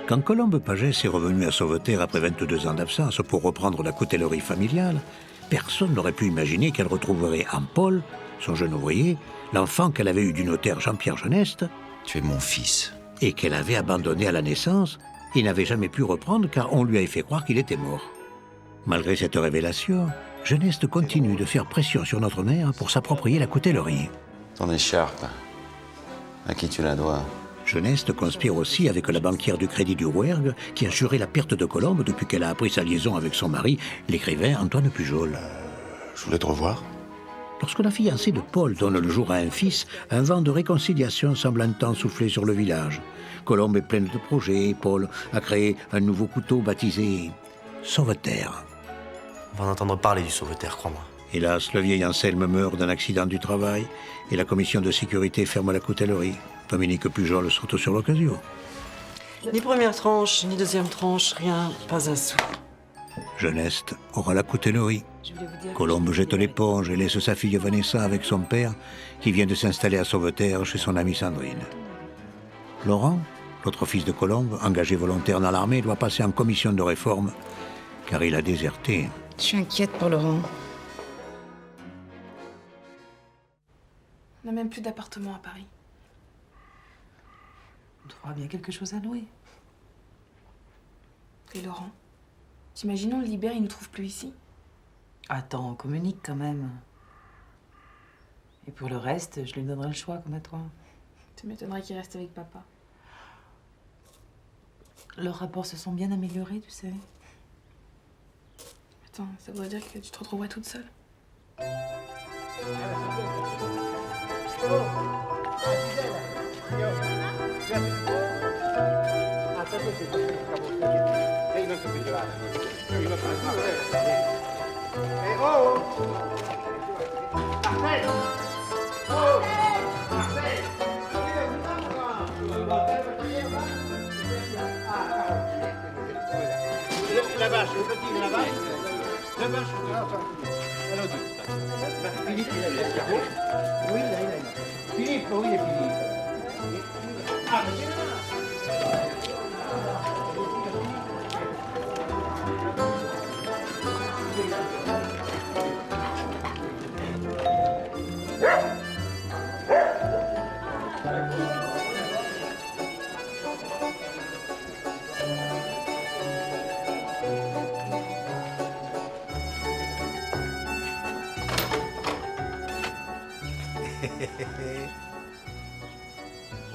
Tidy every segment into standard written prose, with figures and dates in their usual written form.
Quand Colombe Pagès est revenue à Sauveterre après 22 ans d'absence pour reprendre la coutellerie familiale, personne n'aurait pu imaginer qu'elle retrouverait en Paul, son jeune ouvrier, l'enfant qu'elle avait eu du notaire Jean-Pierre Geneste. Tu es mon fils. Et qu'elle avait abandonné à la naissance et n'avait jamais pu reprendre car on lui avait fait croire qu'il était mort. Malgré cette révélation, Geneste continue de faire pression sur notre mère pour s'approprier la coutellerie. Ton écharpe, à qui tu la dois? Geneste conspire aussi avec la banquière du Crédit du Rouergue qui a juré la perte de Colombe depuis qu'elle a appris sa liaison avec son mari, l'écrivain Antoine Pujol. Je voulais te revoir. Lorsque la fiancée de Paul donne le jour à un fils, un vent de réconciliation semble un temps souffler sur le village. Colombe est pleine de projets et Paul a créé un nouveau couteau baptisé Sauveterre. On va en entendre parler du Sauveterre, crois-moi. Hélas, le vieil Anselme meurt d'un accident du travail et la commission de sécurité ferme la coutellerie. Dominique Pujol saute sur l'occasion. Ni première tranche, ni deuxième tranche, rien, pas un sou. Geneste aura la coutellerie. Colombe jette l'éponge et laisse sa fille Vanessa avec son père qui vient de s'installer à Sauveterre chez son amie Sandrine. Laurent, l'autre fils de Colombe, engagé volontaire dans l'armée, doit passer en commission de réforme car il a déserté. Je suis inquiète pour Laurent. On n'a même plus d'appartement à Paris. On trouvera bien quelque chose à louer. Et Laurent? T'imagines, on le libère, il nous trouve plus ici? Attends, on communique quand même. Et pour le reste, je lui donnerai le choix, comme à toi. Ça m'étonnerait qu'il reste avec papa. Leurs rapports se sont bien améliorés, tu sais. Attends, ça voudrait dire que tu te retrouverais toute seule? La vache, le petit de la vache. La vache, Philippe, il a l'escargot. Oui, il a. Philippe, oui, il est Philippe. Ah, mais c'est là.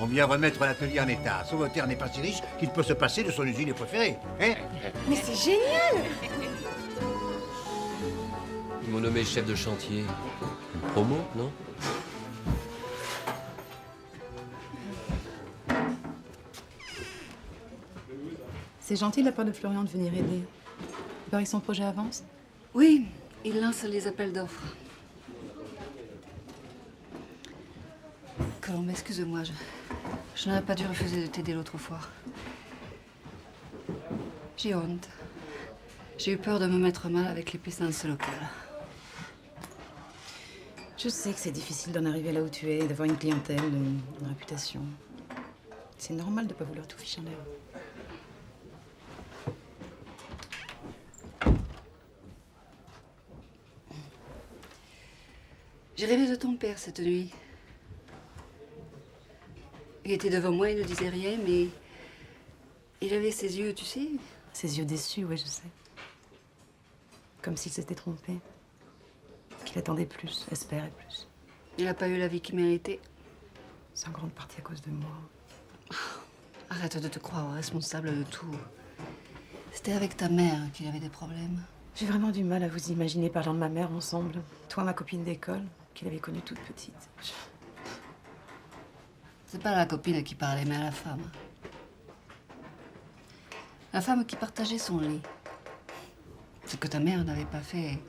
On vient remettre l'atelier en état. Sauveterre n'est pas si riche qu'il peut se passer de son usine préférée. Hein? Mais c'est génial! Ils m'ont nommé chef de chantier. Une promo, non? C'est gentil de la part de Florian de venir aider. Il paraît que son projet avance. Oui, il lance les appels d'offres. Colombe, excuse-moi, je n'aurais pas dû refuser de t'aider l'autre fois. J'ai honte. J'ai eu peur de me mettre mal avec les puissances locales. Je sais que c'est difficile d'en arriver là où tu es, d'avoir une clientèle, une réputation. C'est normal de ne pas vouloir tout ficher en l'air. J'ai rêvé de ton père cette nuit. Il était devant moi, il ne disait rien, mais il avait ses yeux, tu sais. Ses yeux déçus, oui, je sais. Comme s'il s'était trompé. Qu'il attendait plus, espérait plus. Il n'a pas eu la vie qu'il méritait. C'est en grande partie à cause de moi. Arrête de te croire responsable de tout. C'était avec ta mère qu'il avait des problèmes. J'ai vraiment du mal à vous imaginer parlant de ma mère ensemble. Toi, ma copine d'école, qu'il avait connue toute petite. C'est pas la copine qui parlait, mais la femme. La femme qui partageait son lit. Ce que ta mère n'avait pas fait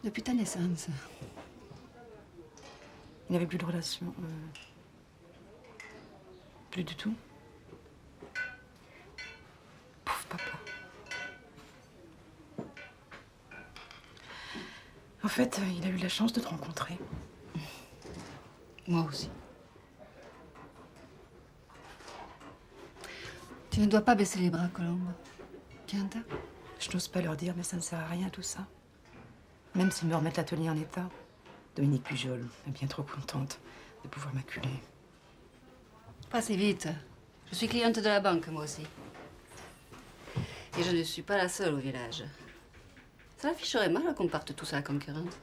depuis ta naissance. Il n'y avait plus de relation. Plus du tout. Pauvre papa. En fait, il a eu la chance de te rencontrer. Moi aussi. Tu ne dois pas baisser les bras, Colombe. Tiens, t'as. Je n'ose pas leur dire, mais ça ne sert à rien tout ça. Même s'ils me remettent l'atelier en état, Dominique Pujol est bien trop contente de pouvoir m'acculer. Pas si vite. Je suis cliente de la banque, moi aussi. Et je ne suis pas la seule au village. Ça l'afficherait mal qu'on parte tous à la concurrence.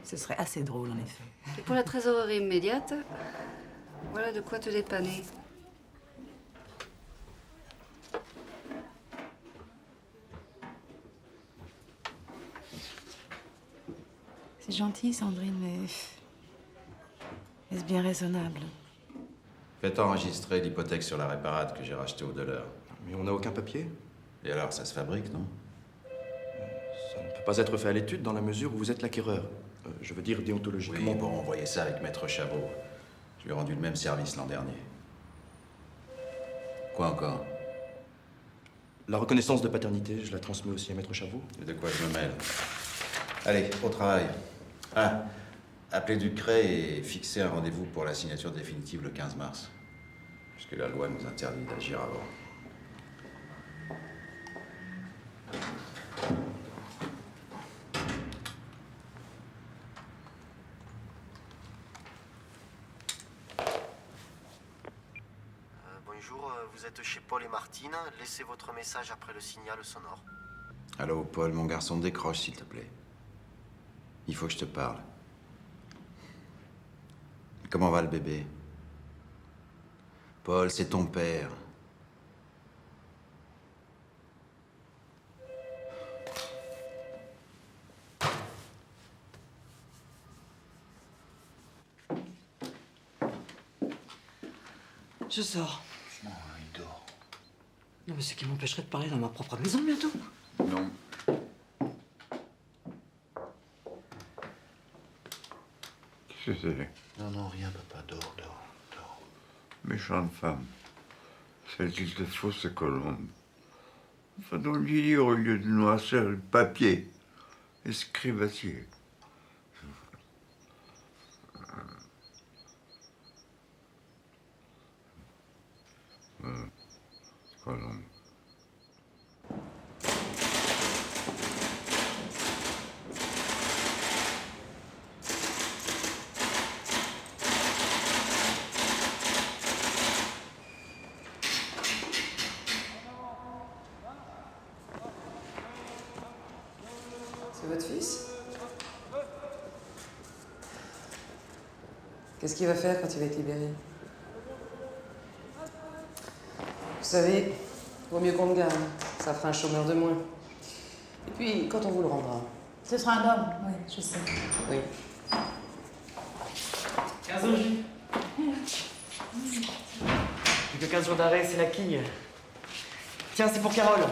Ce serait assez drôle, en effet. Et pour la trésorerie immédiate, voilà de quoi te dépanner. C'est gentil, Sandrine, mais... est-ce bien raisonnable? Faites enregistrer l'hypothèque sur la réparate que j'ai rachetée au dollar. Mais on n'a aucun papier. Et alors, ça se fabrique, non? Ça ne peut pas être fait à l'étude dans la mesure où vous êtes l'acquéreur. Je veux dire déontologiquement. Oui, bon, envoyez ça avec Maître Chabot. Je lui ai rendu le même service l'an dernier. Quoi encore? La reconnaissance de paternité, je la transmets aussi à Maître Chabot. Et de quoi je me mêle? Allez, au travail. Ah, appelez Ducret et fixez un rendez-vous pour la signature définitive le 15 mars. Puisque la loi nous interdit d'agir avant. Bonjour, vous êtes chez Paul et Martine. Laissez votre message après le signal sonore. Allô, Paul, mon garçon, décroche, s'il te plaît. Il faut que je te parle. Comment va le bébé? Paul, c'est ton père. Je sors. Non, il dort. Non, mais ce qui m'empêcherait de parler dans ma propre maison bientôt. Non. Qu'est-ce que c'est? Non, non, rien, papa. Dors, dors, dors. Méchante femme. Celle qui te fausse Colombe. Enfin, donc lui dire au lieu de noirceur le papier. Escrivassier. Colombe. C'est votre fils? Qu'est-ce qu'il va faire quand il va être libéré? Vous savez, vaut mieux qu'on le garde. Ça fera un chômeur de moins. Et puis, quand on vous le rendra. Ce sera un homme, oui, je sais. Oui. 15 jours. Plus que 15 jours d'arrêt, c'est la quille. Tiens, c'est pour Carole.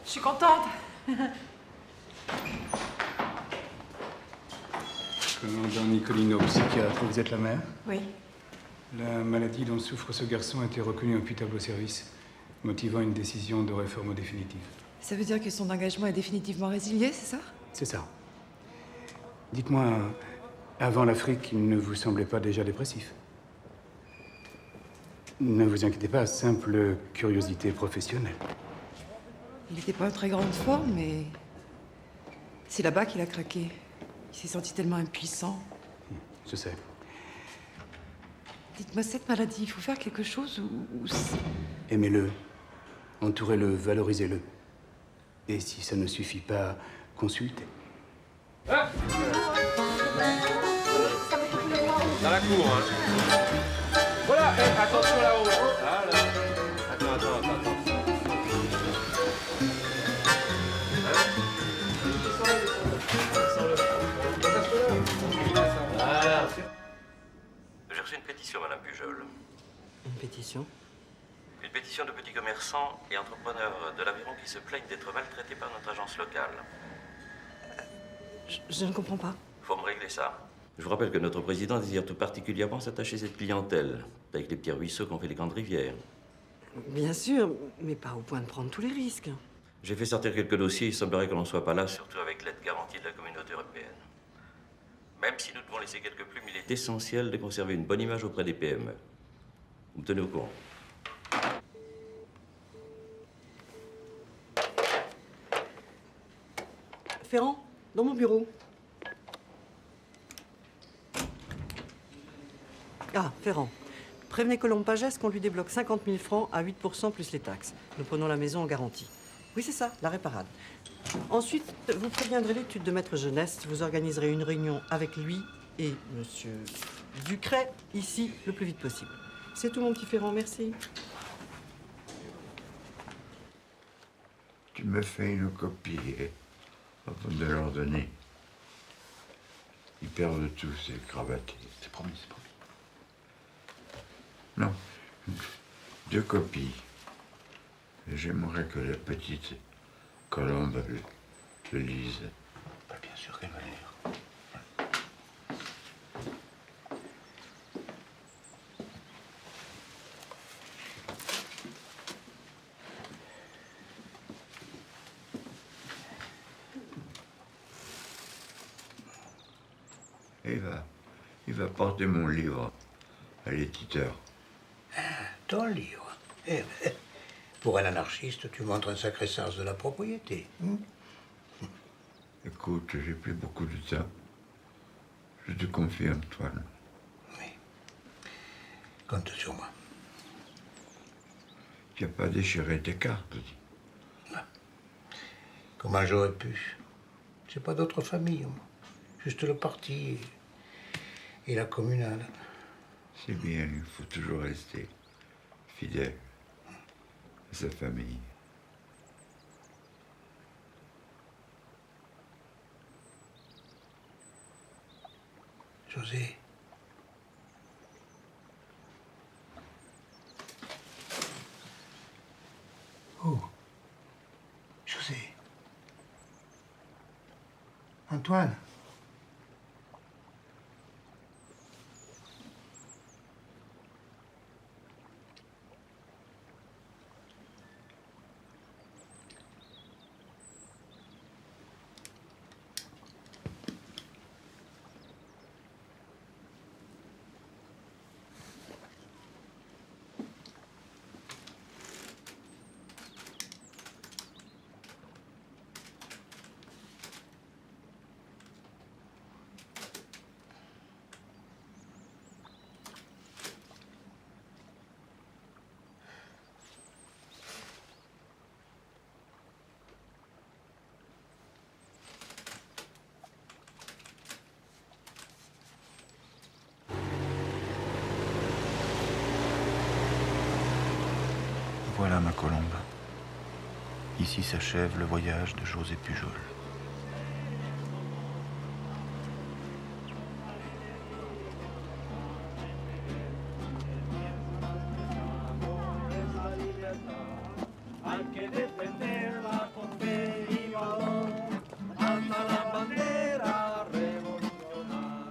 Je suis contente. Commandant Nicolino, psychiatre, vous êtes la mère? Oui. La maladie dont souffre ce garçon a été reconnue imputable au service, motivant une décision de réforme définitive. Ça veut dire que son engagement est définitivement résilié, c'est ça? C'est ça. Dites-moi, avant l'Afrique, il ne vous semblait pas déjà dépressif? Ne vous inquiétez pas, simple curiosité professionnelle. Il n'était pas en très grande forme, mais c'est là-bas qu'il a craqué. Il s'est senti tellement impuissant. Je sais. Dites-moi, cette maladie, il faut faire quelque chose ou... Aimez-le, entourez-le, valorisez-le. Et si ça ne suffit pas, consultez. Dans la cour, hein. Voilà, attention là-haut. Voilà. Attends. Voilà. J'ai reçu une pétition, Madame Pujol. Une pétition? Une pétition de petits commerçants et entrepreneurs de l'Aveyron qui se plaignent d'être maltraités par notre agence locale. Je ne comprends pas. Faut me régler ça. Je vous rappelle que notre président désire tout particulièrement s'attacher à cette clientèle, avec les petits ruisseaux qu'ont fait les grandes rivières. Bien sûr, mais pas au point de prendre tous les risques. J'ai fait sortir quelques dossiers, il semblerait que l'on ne soit pas là, surtout avec l'aide garantie de la communauté européenne. Même si nous devons laisser quelques plumes, il est essentiel de conserver une bonne image auprès des PME. Vous me tenez au courant. Ferrand, dans mon bureau. Ah, Ferrand. Prévenez Colombe Pagès qu'on lui débloque 50 000 francs à 8% plus les taxes. Nous prenons la maison en garantie. Oui, c'est ça, l'arrêt parade. Ensuite, vous préviendrez l'étude de Maître Geneste. Vous organiserez une réunion avec lui et Monsieur Ducret, ici, le plus vite possible. C'est tout, mon petit Ferrand, merci. Tu me fais une copie avant de leur donner. Ils perdent tout, ces cravatés. C'est promis, c'est promis. Non, 2 copies. Et j'aimerais que la petite Colombe le lise. Bah, bien sûr qu'elle va lire. Il va porter mon livre à l'éditeur. Ton livre. Eh ben, pour un anarchiste, tu montres un sacré sens de la propriété. Écoute, j'ai plus beaucoup de temps. Je te confie, Antoine. Oui. Compte sur moi. Tu n'as pas déchiré tes cartes, Non. Comment j'aurais pu? J'ai pas d'autre famille, moi. Juste le parti et la communale. C'est bien, il faut toujours rester fidèle à sa famille. José. Oh. José. Antoine. Voilà ma Colombe. Ici s'achève le voyage de José Pujol.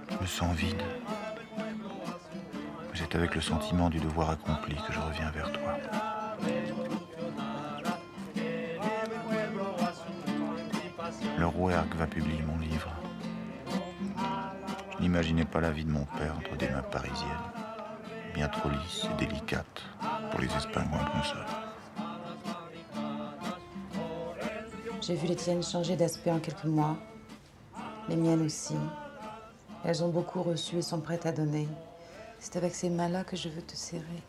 Je me sens vide. C'est avec le sentiment du devoir accompli que je reviens vers toi. Le Rouergue va publier mon livre. Je n'imaginais pas la vie de mon père entre des mains parisiennes, bien trop lisses et délicates pour les espingouins que nous sommes. J'ai vu les tiennes changer d'aspect en quelques mois. Les miennes aussi. Elles ont beaucoup reçu et sont prêtes à donner. C'est avec ces mains-là que je veux te serrer.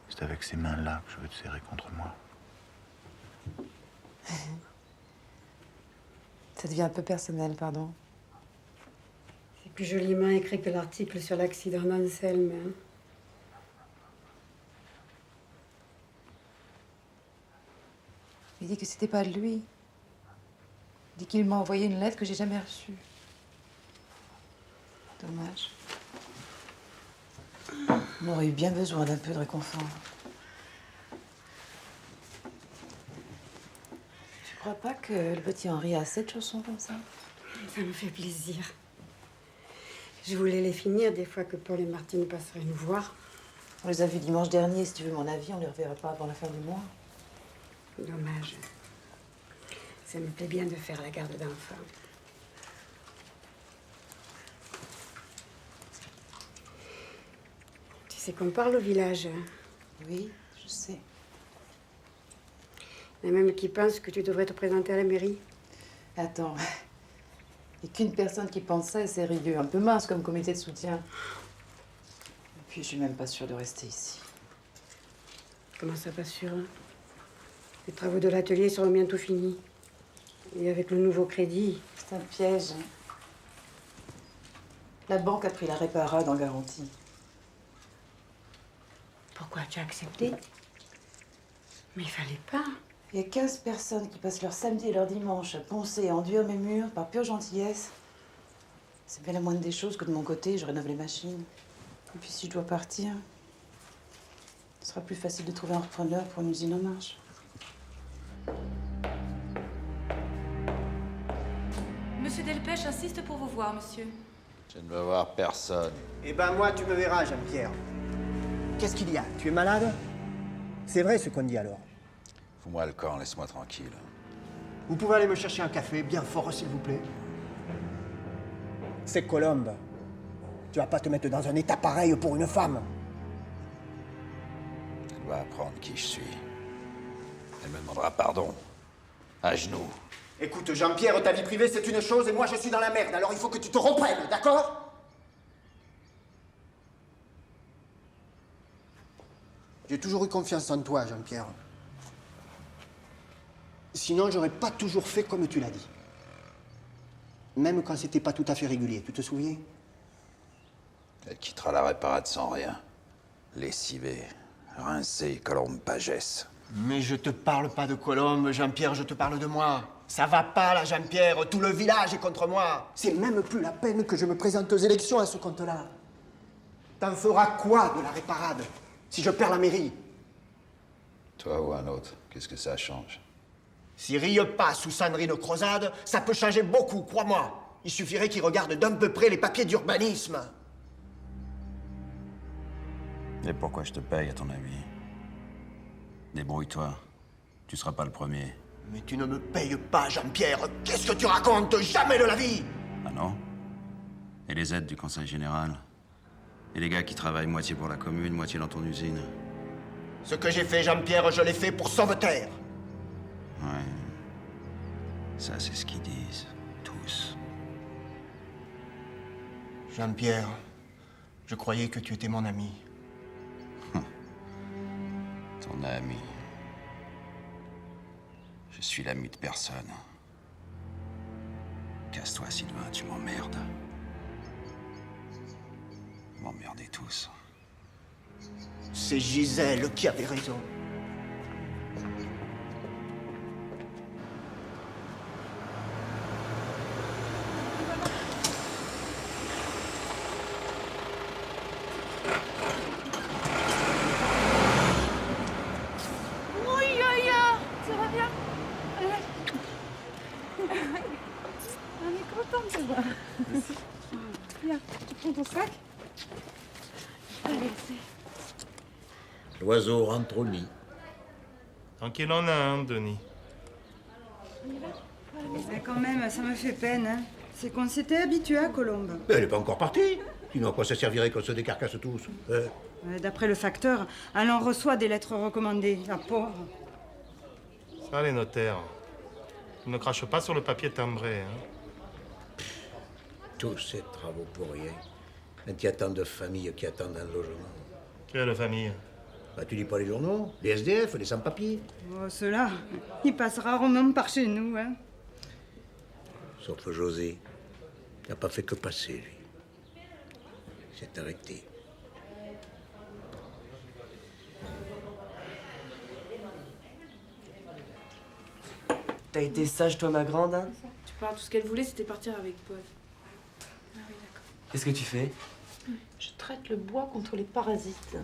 C'est avec ces mains-là que je veux te serrer contre moi. Ça devient un peu personnel, pardon. C'est plus joliment écrit que l'article sur l'accident d'Anselme. Hein. Il dit que c'était pas de lui. Il dit qu'il m'a envoyé une lettre que j'ai jamais reçue. Dommage. On aurait eu bien besoin d'un peu de réconfort. Tu crois pas que le petit Henri a 7 chaussons comme ça? Ça me fait plaisir. Je voulais les finir des fois que Paul et Martine passeraient nous voir. On les a vus dimanche dernier. Si tu veux mon avis, on les reverra pas avant la fin du mois. Dommage. Ça me plaît bien de faire la garde d'enfants. Tu sais qu'on parle au village Oui, je sais. Il y en a même qui pensent que tu devrais te présenter à la mairie. Attends. Il n'y a qu'une personne qui pense ça et c'est Rieux. Un peu mince comme comité de soutien. Et puis, je suis même pas sûre de rester ici. Comment ça, pas sûr, hein? Les travaux de l'atelier seront bientôt finis. Et avec le nouveau crédit... C'est un piège. La banque a pris la réparade en garantie. Pourquoi tu as accepté? Mais il fallait pas. Il y a 15 personnes qui passent leur samedi et leur dimanche à poncer et enduire mes murs par pure gentillesse. C'est bien la moindre des choses que de mon côté, je rénove les machines. Et puis si je dois partir, ce sera plus facile de trouver un repreneur pour une usine en marche. Monsieur Delpech insiste pour vous voir, monsieur. Je ne veux voir personne. Eh ben moi, tu me verras, Jean-Pierre. Qu'est-ce qu'il y a? Tu es malade? C'est vrai ce qu'on dit alors. Fous-moi le camp, laisse-moi tranquille. Vous pouvez aller me chercher un café, bien fort, s'il vous plaît? C'est Colombe. Tu vas pas te mettre dans un état pareil pour une femme. Elle va apprendre qui je suis. Elle me demandera pardon. À genoux. Écoute, Jean-Pierre, ta vie privée, c'est une chose, et moi, je suis dans la merde, alors il faut que tu te reprennes, d'accord? J'ai toujours eu confiance en toi, Jean-Pierre. Sinon, j'aurais pas toujours fait comme tu l'as dit. Même quand c'était pas tout à fait régulier, tu te souviens? Elle quittera la réparade sans rien. Lessivée, rincée, Colombe Pagès. Mais je te parle pas de Colombe, Jean-Pierre, je te parle de moi. Ça va pas, là, Jean-Pierre, tout le village est contre moi. C'est même plus la peine que je me présente aux élections à ce compte-là. T'en feras quoi de la réparade, si je perds la mairie? Toi ou un autre, qu'est-ce que ça change? Si Rieux passe sous Sandrine Crozade, ça peut changer beaucoup, crois-moi. Il suffirait qu'il regarde d'un peu près les papiers d'urbanisme. Et pourquoi je te paye, à ton avis? Débrouille-toi. Tu seras pas le premier. Mais tu ne me payes pas, Jean-Pierre. Qu'est-ce que tu racontes? Jamais de la vie! Ah non? Et les aides du conseil général? Et les gars qui travaillent moitié pour la commune, moitié dans ton usine? Ce que j'ai fait, Jean-Pierre, je l'ai fait pour Sauveterre. Ouais. Ça, c'est ce qu'ils disent. Tous. Jean-Pierre, je croyais que tu étais mon ami. Ton ami. Je suis l'ami de personne. Casse-toi, Sylvain, tu m'emmerdes. Vous m'emmerdez tous. C'est Gisèle qui avait raison. Ça va bien? On est contente de te voir. Viens, tu prends ton sac? Allez, L'oiseau rentre au nid. Tant qu'il en a un, Denis. Mais quand même, ça me fait peine. Hein. C'est qu'on s'était habitué à Colombe. Mais elle n'est pas encore partie. Sinon, à quoi ça servirait qu'on se décarcasse tous? D'après le facteur, elle en reçoit des lettres recommandées, la pauvre. Ça, les notaires. Ils ne crachent pas sur le papier timbré. Hein. Tous ces travaux pour rien. Quand il y a tant de familles qui attendent un logement. Quelle famille? Bah, tu lis pas les journaux? Les SDF, les sans-papiers? Oh, ceux-là, ils passent rarement par chez nous, hein. Sauf José. Il n'a pas fait que passer, lui. Il s'est arrêté. T'as été sage, toi, ma grande, hein? Tu parles, tout ce qu'elle voulait, c'était partir avec Paul. Ah oui, d'accord. Qu'est-ce que tu fais? Je traite le bois contre les parasites.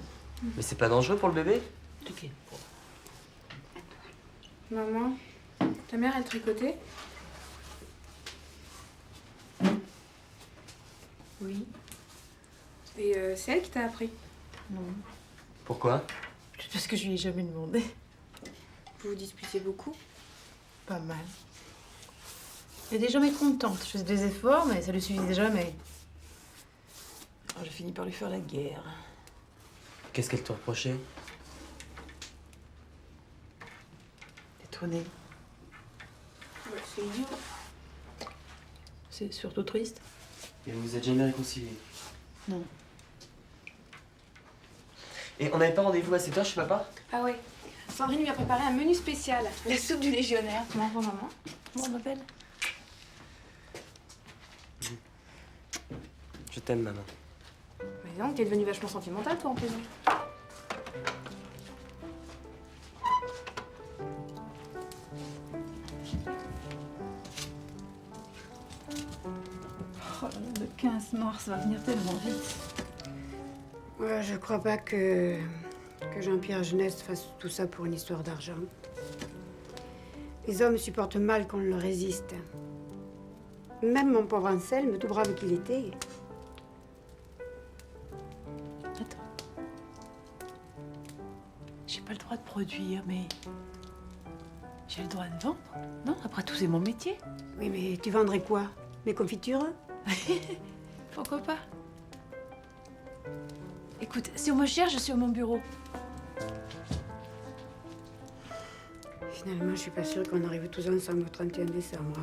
Mais c'est pas dangereux pour le bébé? Ok. Maman, ta mère, elle tricotait? Oui. Et c'est elle qui t'a appris? Non. Pourquoi? Peut-être parce que je lui ai jamais demandé. Vous vous disputez beaucoup? Pas mal. Elle était jamais contente. Je faisais des efforts, mais ça lui suffisait jamais. Alors j'ai fini par lui faire la guerre. Qu'est-ce qu'elle te reprochait? René? C'est idiot. C'est surtout triste. Et vous vous êtes jamais réconciliés? Non. Et on n'avait pas rendez-vous à 7h chez papa? Ah ouais. Sandrine lui a préparé un menu spécial. La soupe du légionnaire. Tu m'en prends, maman? Bon, ma belle. Je t'aime, maman. Mais non, t'es devenue vachement sentimentale, toi, en prison. Oh là là, le 15 mars, ça va venir tellement vite. Ouais, je crois pas que Jean-Pierre Geneste fasse tout ça pour une histoire d'argent. Les hommes supportent mal qu'on leur résiste. Même mon pauvre Anselme, tout brave qu'il était. J'ai pas le droit de produire, mais j'ai le droit de vendre. Non, après tout, c'est mon métier. Oui, mais tu vendrais quoi? Mes confitures? Pourquoi pas? Écoute, si on me cherche, je suis à mon bureau. Finalement, je suis pas sûre qu'on arrive tous ensemble au 31 décembre.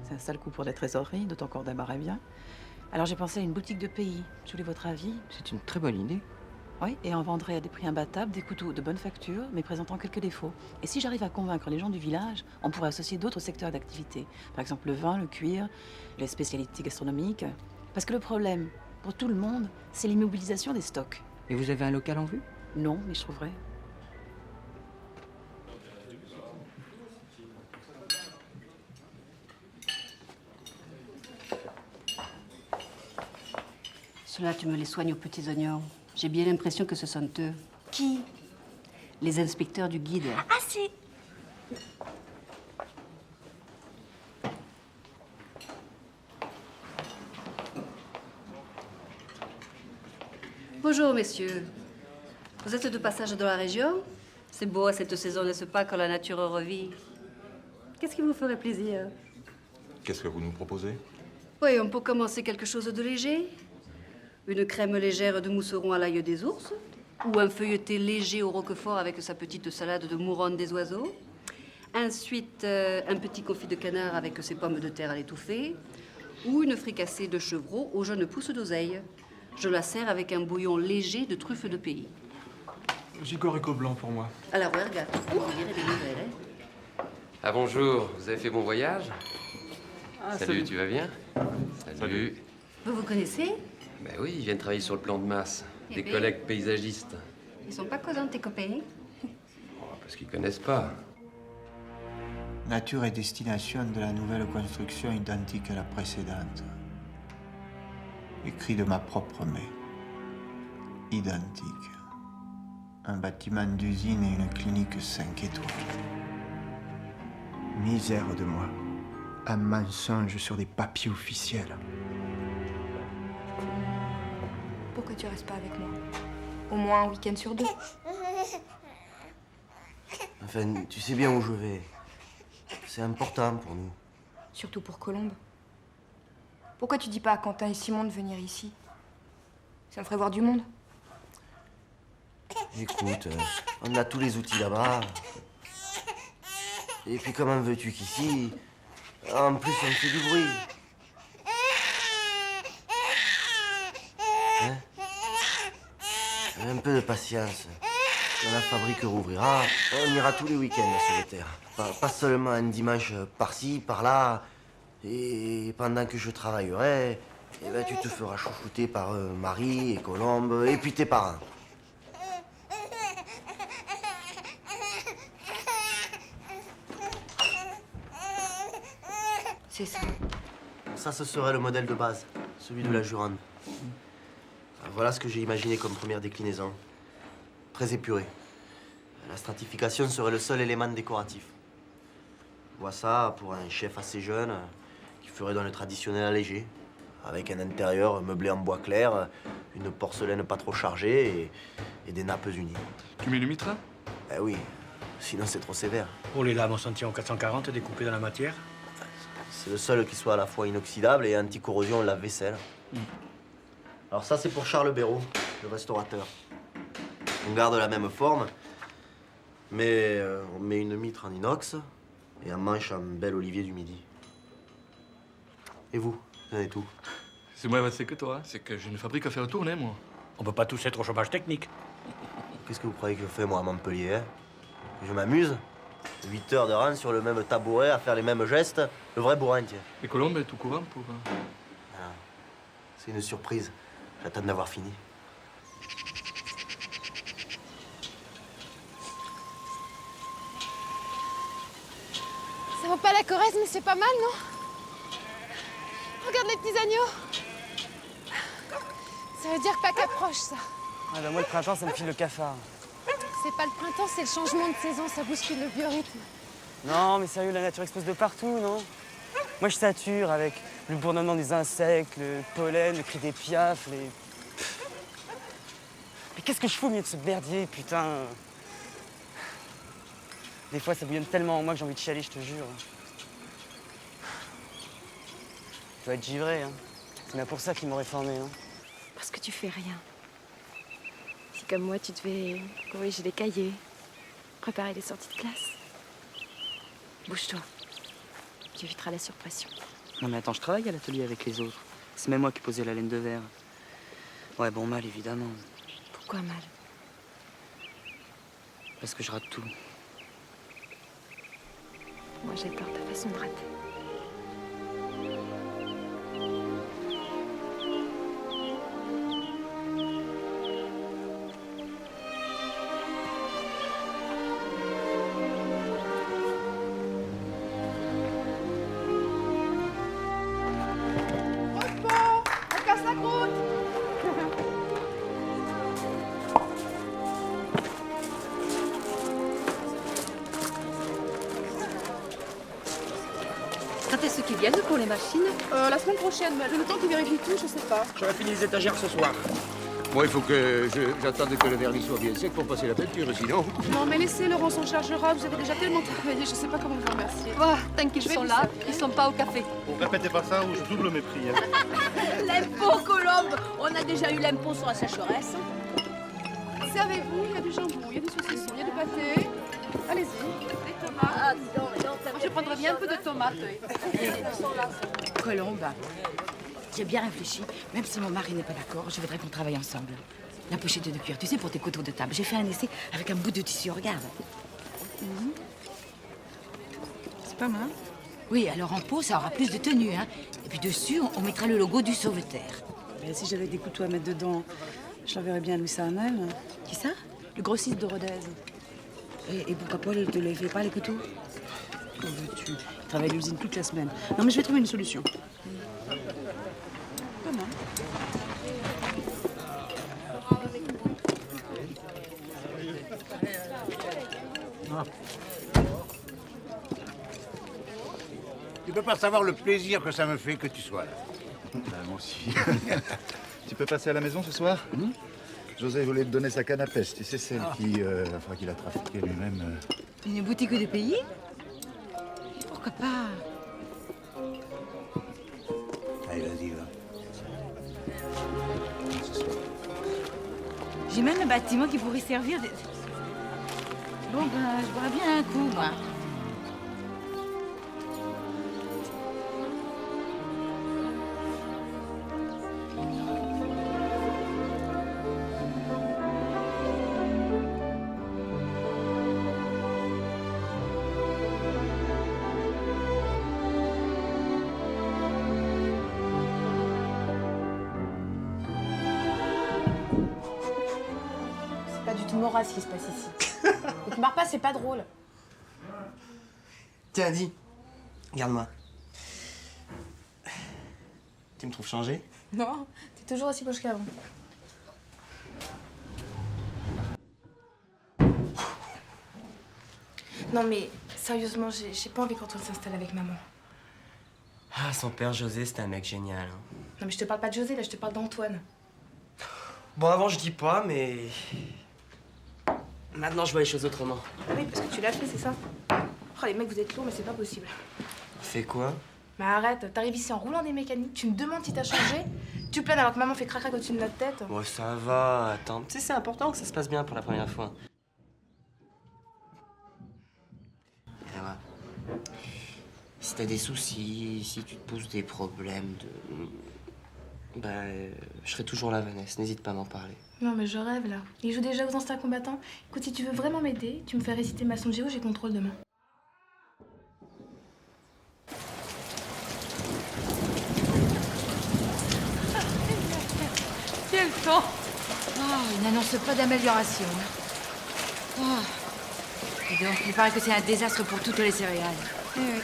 C'est un sale coup pour la trésorerie, d'autant qu'on démarrait bien. Alors j'ai pensé à une boutique de pays. Je voulais votre avis. C'est une très bonne idée. Oui, et on vendrait à des prix imbattables des couteaux de bonne facture, mais présentant quelques défauts. Et si j'arrive à convaincre les gens du village, on pourrait associer d'autres secteurs d'activité. Par exemple le vin, le cuir, les spécialités gastronomiques. Parce que le problème, pour tout le monde, c'est l'immobilisation des stocks. Et vous avez un local en vue? Non, mais je trouverai. Ceux-là, tu me les soignes aux petits oignons. J'ai bien l'impression que ce sont eux. Qui? Les inspecteurs du guide. Ah, c'est... Bonjour, messieurs. Vous êtes de passage dans la région? C'est beau à cette saison, n'est-ce pas, quand la nature revit? Qu'est-ce qui vous ferait plaisir? Qu'est-ce que vous nous proposez? Oui, on peut commencer quelque chose de léger. Une crème légère de mousseron à l'ail des ours. Ou un feuilleté léger au roquefort avec sa petite salade de mouronne des oiseaux. Ensuite, un petit confit de canard avec ses pommes de terre à l'étouffée. Ou une fricassée de chevreau aux jeunes pousses d'oseille. Je la sers avec un bouillon léger de truffes de pays. Gigorico blanc pour moi. Alors, ouais, regarde, vous direz des nouvelles, hein. Ah bonjour, vous avez fait bon voyage? Salut, salut. tu vas bien? Salut. Vous vous connaissez? Ben oui, ils viennent travailler sur le plan de masse. Eh Des bien. collègues paysagistes. Ils sont pas causants, tes copains? Parce qu'ils connaissent pas. Nature et destination de la nouvelle construction identique à la précédente. Écrit de ma propre main. Identique. Un bâtiment d'usine et une clinique 5 étoiles. Misère de moi. Un mensonge sur des papiers officiels. Pourquoi tu restes pas avec moi? Au moins un week-end sur 2. Enfin, tu sais bien où je vais. C'est important pour nous. Surtout pour Colombe. Pourquoi tu dis pas à Quentin et Simon de venir ici? Ça me ferait voir du monde. Écoute, on a tous les outils là-bas. Et puis comment veux-tu qu'ici, en plus on fait du bruit. Hein? Un peu de patience. Quand la fabrique rouvrira, on ira tous les week-ends à Sauveterre. Pas seulement un dimanche par-ci, par-là. Et pendant que je travaillerai, eh ben, tu te feras chouchouter par Marie et Colombe, et puis tes parents. C'est ça. Ça, ce serait le modèle de base, celui de la Juronde. Voilà ce que j'ai imaginé comme première déclinaison. Très épuré. La stratification serait le seul élément décoratif. Je vois ça pour un chef assez jeune qui ferait dans le traditionnel allégé, avec un intérieur meublé en bois clair, une porcelaine pas trop chargée et des nappes unies. Tu mets le mitra? Eh oui, sinon c'est trop sévère. Oh, les lames en sentiment 440 découpées dans la matière. C'est le seul qui soit à la fois inoxydable et anti-corrosion lave-vaisselle. Alors ça, c'est pour Charles Béraud, le restaurateur. On garde la même forme, mais on met une mitre en inox et un manche en bel olivier du Midi. Et vous en êtes où? C'est moins avancé que toi, c'est que j'ai une fabrique à faire tourner, moi. On peut pas tous être au chômage technique. Qu'est-ce que vous croyez que je fais, moi, à Montpellier, hein? Que je m'amuse? 8 heures de rang sur le même tabouret, à faire les mêmes gestes. Le vrai bourrin, tiens. Et Colombe est tout courant pour... Ah, c'est une surprise. J'attends d'avoir fini. Ça vaut pas la Corrèze, mais c'est pas mal, non? Regarde les petits agneaux. Ça veut dire Pâques approche, ça. Ah bah moi, le printemps, ça me file le cafard. C'est pas le printemps, c'est le changement de saison, ça bouscule le biorhythme. Non, mais sérieux, la nature explose de partout, non? Moi, je sature avec le bourdonnement des insectes, le pollen, le cri des piafs, les... Mais qu'est-ce que je fous au milieu de ce merdier, putain? Des fois, ça bouillonne tellement en moi que j'ai envie de chialer, je te jure. Tu dois être givré, hein. C'est bien pour ça qu'ils m'auraient formé, hein. Parce que tu fais rien. Si comme moi, tu devais corriger les cahiers, préparer les sorties de classe. Bouge-toi. Tu éviteras la surpression. Non mais attends, je travaille à l'atelier avec les autres. C'est même moi qui posais la laine de verre. Ouais, bon, mal, évidemment. Pourquoi mal? Parce que je rate tout. Moi, j'ai peur de ta façon de rater. On casse la croûte. Quand est-ce qu'ils viennent pour les machines? La semaine prochaine, mais le temps qu'ils vérifient tout, je sais pas. J'aurais fini les étagères ce soir. Moi, il faut que j'attende que le vernis soit bien sec pour passer la peinture, sinon... Non, mais laissez, Laurent s'en chargera. Vous avez déjà tellement travaillé, je sais pas comment vous remercier. Oh, tant qu'ils sont là, ils sont pas au café. Bon, répétez pas ça ou je double mes prix. Hein. L'impôt, Colombe. On a déjà eu l'impôt sur la sécheresse. Servez-vous, il y a du jambon, il y a des saucissons, il y a du pâté. Allez-y. Des tomates. Ah, dis donc, Moi, je prendrais bien un peu de tomates. Colombe, j'ai bien réfléchi. Même si mon mari n'est pas d'accord, je voudrais qu'on travaille ensemble. La pochette de cuir, tu sais, pour tes couteaux de table. J'ai fait un essai avec un bout de tissu, regarde. C'est pas mal. Oui, alors en peau, ça aura plus de tenue, hein. Et puis dessus, on mettra le logo du Sauveterre. Mais si j'avais des couteaux à mettre dedans, je l'enverrais bien à Louis Sahamel. Qui ça? Le grossiste de Rodez. Et pourquoi Paul, il te les fait pas, les couteaux? Où veux-tu? Il travaille à l'usine toute la semaine. Non, mais je vais trouver une solution. Pas mal. Tu peux pas savoir le plaisir que ça me fait que tu sois là. Moi aussi. Tu peux passer à la maison ce soir? José voulait te donner sa canne à pêche. Tu sais, celle qu'il a trafiquée lui-même. Une boutique de pays? Et pourquoi pas? Allez, vas-y, va. J'ai même un bâtiment qui pourrait servir de... Bon, ben, je boirais bien un coup, moi. C'est pas du tout moral ce qui se passe ici. Ne te marre pas, c'est pas drôle. Tiens, Adi, regarde-moi. Tu me trouves changé? Non, t'es toujours aussi poche qu'avant. Non mais, sérieusement, j'ai pas envie qu'Antoine s'installe avec maman. Ah, son père José, c'était un mec génial. Hein. Non mais je te parle pas de José, là, je te parle d'Antoine. Bon, avant, je dis pas, mais... Maintenant, je vois les choses autrement. Oui, parce que tu l'as fait, c'est ça? Oh, les mecs, vous êtes lourds, mais c'est pas possible. Fais quoi? Mais arrête, t'arrives ici en roulant des mécaniques, tu me demandes si t'as changé. Tu planes alors que maman fait crac-crac au-dessus de notre tête. Bon, ça va, attends. Tu sais, c'est important que ça se passe bien pour la première fois. Eva, si t'as des soucis, si tu te poses des problèmes de... je serai toujours là, Vanessa. N'hésite pas à m'en parler. Non, mais je rêve, là. Il joue déjà aux instincts combattants. Écoute, si tu veux vraiment m'aider, tu me fais réciter ma leçon de géo, j'ai contrôle demain. Quel temps! Oh, il n'annonce pas d'amélioration. Oh. Et donc, il paraît que c'est un désastre pour toutes les céréales. Oui.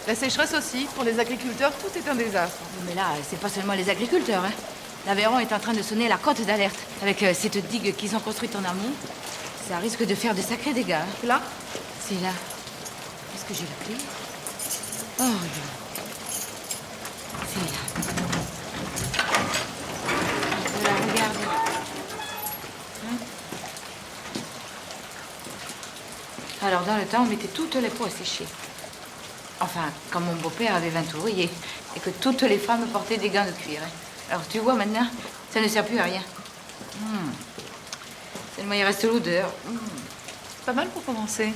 La sécheresse aussi, pour les agriculteurs, tout est un désastre. Mais là, c'est pas seulement les agriculteurs, hein. L'Aveyron est en train de sonner la cote d'alerte. Avec cette digue qu'ils ont construite en amont, ça risque de faire de sacrés dégâts. Hein. Là? C'est là. Est-ce que j'ai la clé? Oh, là. C'est là. Voilà, regarde. Hein? Alors, dans le temps, on mettait toutes les peaux à sécher. Enfin, quand mon beau-père avait 20 ouvriers et que toutes les femmes portaient des gants de cuir. Hein. Alors, tu vois, maintenant, ça ne sert plus à rien. Seulement, il reste l'odeur. Pas mal pour commencer.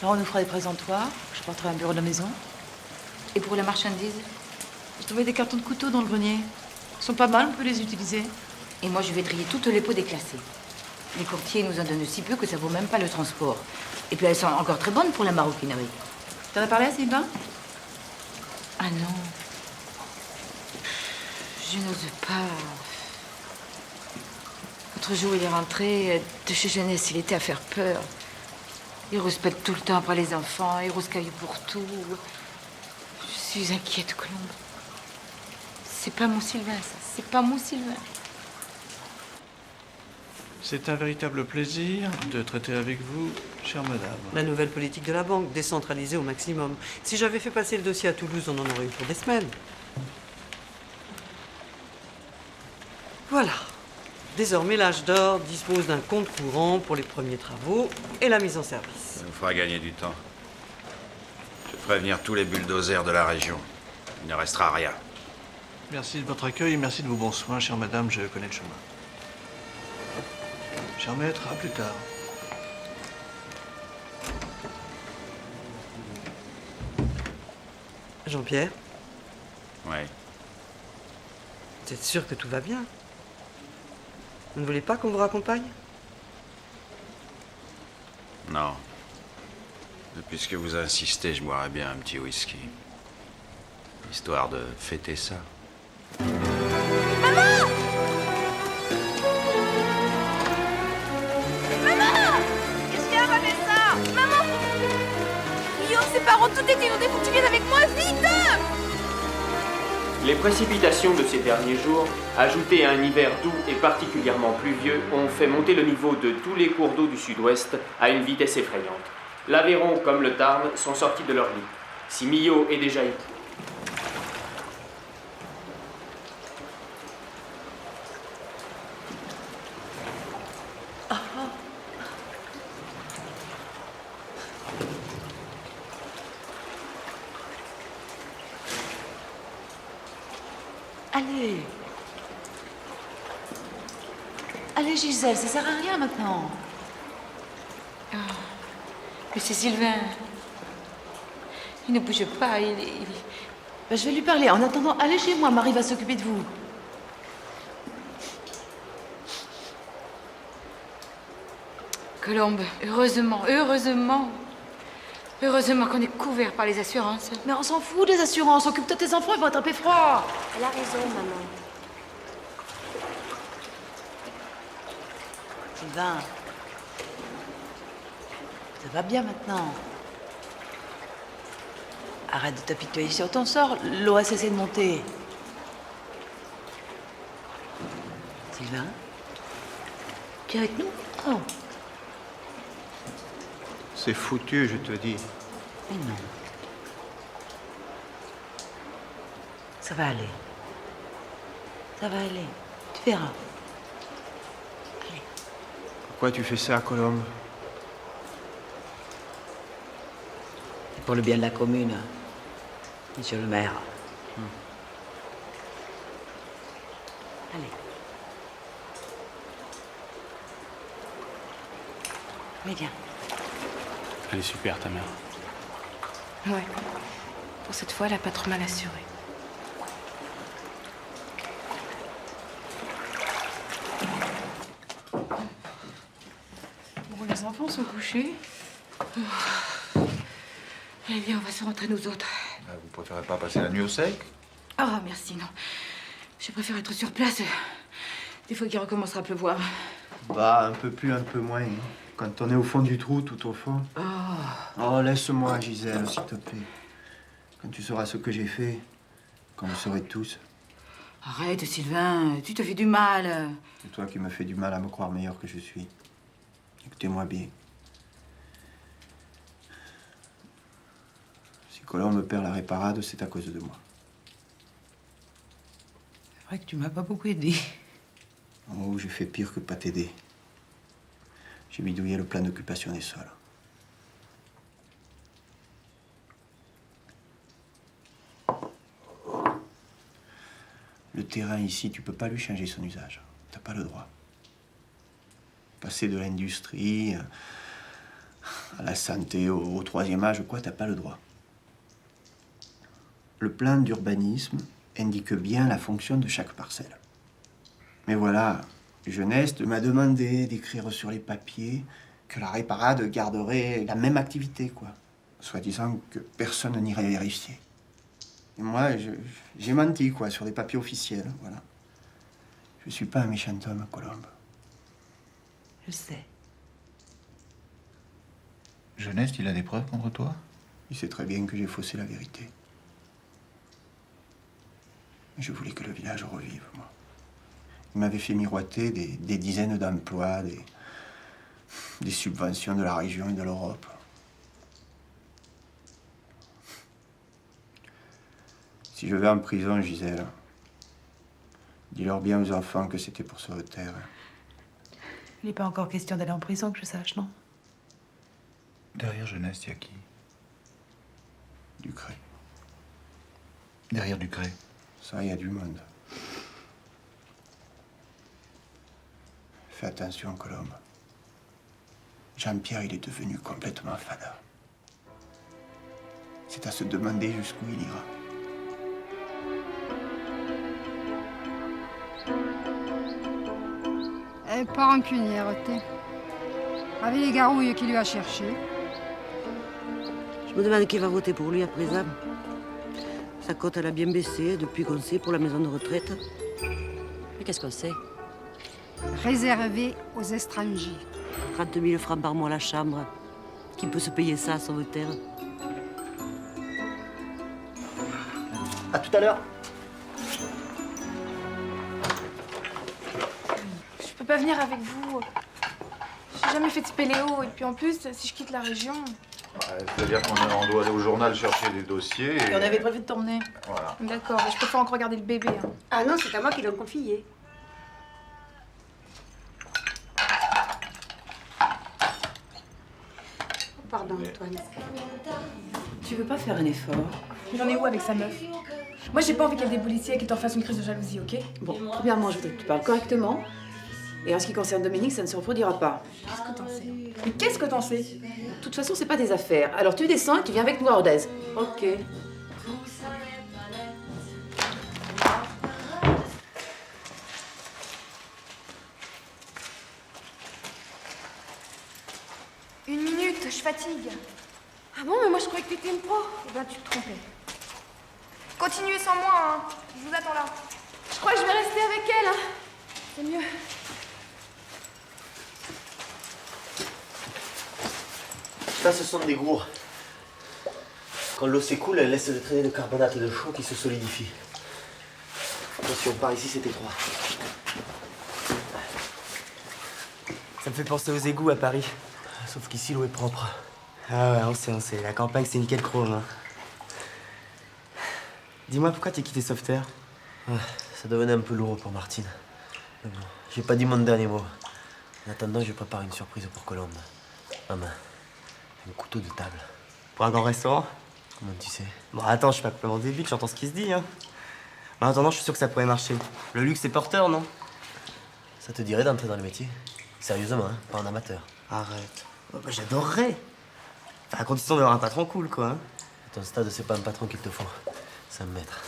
Alors, on nous fera des présentoirs. Je porterai un bureau de la maison. Et pour les marchandises? J'ai trouvé des cartons de couteaux dans le grenier. Ils sont pas mal, on peut les utiliser. Et moi, je vais trier toutes les peaux déclassées. Les courtiers nous en donnent si peu que ça vaut même pas le transport. Et puis, elles sont encore très bonnes pour la maroquinerie. T'en as parlé à Sylvain? Ah non. Je n'ose pas. L'autre jour, il est rentré de chez Jeunesse. Il était à faire peur. Il rouspète tout le temps après les enfants. Il rouskaille pour tout. Je suis inquiète, Colombe. C'est pas mon Sylvain, ça. C'est pas mon Sylvain. C'est un véritable plaisir de traiter avec vous, chère madame. La nouvelle politique de la banque, décentralisée au maximum. Si j'avais fait passer le dossier à Toulouse, on en aurait eu pour des semaines. Voilà. Désormais, l'âge d'or dispose d'un compte courant pour les premiers travaux et la mise en service. Ça nous fera gagner du temps. Je ferai venir tous les bulldozers de la région. Il ne restera rien. Merci de votre accueil et merci de vos bons soins, chère madame, je connais le chemin. Cher maître, à plus tard. Jean-Pierre, Ouais. vous êtes sûr que tout va bien? Vous ne voulez pas qu'on vous raccompagne? Non. Mais puisque vous insistez, je boirais bien un petit whisky. Histoire de fêter ça. Qu'est-ce qu'il y a, Vanessa? Maman! Guillaume, ses parents, tout est inondé, faut que tu viennes avec moi, vite! Les précipitations de ces derniers jours, ajoutées à un hiver doux et particulièrement pluvieux, ont fait monter le niveau de tous les cours d'eau du sud-ouest à une vitesse effrayante. L'Aveyron comme le Tarn sont sortis de leur lit. Si Millau est déjà épuisé. Allez. Allez, Gisèle, ça sert à rien maintenant. Oh. Mais c'est Sylvain. Il ne bouge pas, Ben, je vais lui parler. En attendant, allez chez moi, Marie va s'occuper de vous. Colombe, heureusement qu'on est couvert par les assurances. Mais on s'en fout des assurances. Occupe-toi de tes enfants, ils vont attraper froid. Elle a raison, maman. Sylvain, ça va bien maintenant. Arrête de t'apitoyer sur ton sort. L'eau a cessé de monter. Sylvain, tu es avec nous? Oh. C'est foutu, je te dis. Mais non. Ça va aller. Ça va aller. Tu verras. Pourquoi tu fais ça, Colombe? C'est pour le bien de la commune, monsieur le maire. Mais bien. Elle est super, ta mère. Ouais. Pour cette fois, elle a pas trop mal assuré. Bon, les enfants sont couchés. Eh bien, on va se rentrer nous autres. Vous préférez pas passer la nuit au sec? Ah, merci, non. Je préfère être sur place. Des fois qu'il recommencera à pleuvoir. Bah, un peu plus, un peu moins. Quand on est au fond du trou, tout au fond. Oh, laisse-moi, Gisèle, s'il te plaît. Quand tu sauras ce que j'ai fait, quand vous saurez tous. Arrête, Sylvain, tu te fais du mal. C'est toi qui me fais du mal à me croire meilleur que je suis. Écoutez-moi bien. Si Colombe perd la réparade, c'est à cause de moi. C'est vrai que tu m'as pas beaucoup aidé. Oh, j'ai fait pire que pas t'aider. J'ai bidouillé le plan d'occupation des sols. Le terrain ici, tu peux pas lui changer son usage. T'as pas le droit. Passer de l'industrie à la santé, au troisième âge, quoi, t'as pas le droit. Le plan d'urbanisme indique bien la fonction de chaque parcelle. Mais voilà, Jeunesse m'a demandé d'écrire sur les papiers que la réparade garderait la même activité, quoi. Soi-disant que personne n'irait vérifier. Et moi, j'ai menti, quoi, sur des papiers officiels, voilà. Je suis pas un méchant homme, Colombe. Je sais. Jeunesse, il a des preuves contre toi? Il sait très bien que j'ai faussé la vérité. Je voulais que le village revive, moi. Il m'avait fait miroiter des dizaines d'emplois, des subventions de la région et de l'Europe. Si je vais en prison, Gisèle, dis-leur bien aux enfants que c'était pour se retaire. Il n'est pas encore question d'aller en prison, que je sache, non? Derrière Jeunesse, il y a qui? Ducré. Derrière Ducré? Ça, il y a du monde. Fais attention, Colombe. Jean-Pierre, il est devenu complètement fada. C'est à se demander jusqu'où il ira. Elle est pas rancunière, t'es. Avec les garouilles qu'il lui a cherchées. Je me demande qui va voter pour lui à présent. Sa cote, elle a bien baissé depuis qu'on sait pour la maison de retraite. Mais qu'est-ce qu'on sait? Réservé aux étrangers. 30 000 francs par mois la chambre. Qui peut se payer ça à Sauveterre? À tout à l'heure. Je peux pas venir avec vous. J'ai jamais fait de spéléo. Et puis en plus, si je quitte la région... C'est-à-dire qu'on doit aller au journal chercher des dossiers et... Et on avait prévu de t'emmener. Voilà. D'accord, et je peux pas encore regarder le bébé. Hein. Ah non, c'est à moi qu'ils l'ont confié. Pardon, Antoine. Tu veux pas faire un effort? Il en est où avec sa meuf? Moi, j'ai pas envie qu'elle ait des policiers et qu'il t'en fasse une crise de jalousie, ok? Bon, premièrement, je voudrais que tu parles correctement. Et en ce qui concerne Dominique, ça ne se reproduira pas. Qu'est-ce que t'en sais? Mais qu'est-ce que t'en sais? De toute façon, c'est pas des affaires. Alors tu descends et tu viens avec nous à Rodez. Ok. Une minute, je fatigue. Ah bon, mais moi je croyais que t'étais une pro. Eh ben, tu te trompais. Continuez sans moi, hein. Je vous attends là. Je crois que je vais rester avec elle, hein. C'est mieux. Ça, ce sont des gourds. Quand l'eau s'écoule, elle laisse des traînées de carbonate de chaux qui se solidifient. Attention, par ici, c'est étroit. Ça me fait penser aux égouts à Paris. Sauf qu'ici, l'eau est propre. Ah ouais, on sait. La campagne, c'est nickel chrome. Hein. Dis-moi, pourquoi t'as quitté Sauveterre? Ça devenait un peu lourd pour Martine. Mais bon, j'ai pas dit mon dernier mot. En attendant, je prépare une surprise pour Colombe. Maman, un couteau de table. Pour un grand restaurant? Comment tu sais? Bon, attends, je suis pas complètement débile, j'entends ce qui se dit, hein. En attendant, je suis sûr que ça pourrait marcher. Le luxe est porteur, non? Ça te dirait d'entrer dans le métier? Sérieusement, hein, pas en amateur. Arrête. Oh, bah, j'adorerais. Enfin, à condition d'avoir un patron cool, quoi. Hein. À ton stade, c'est pas un patron qu'il te faut. C'est un maître.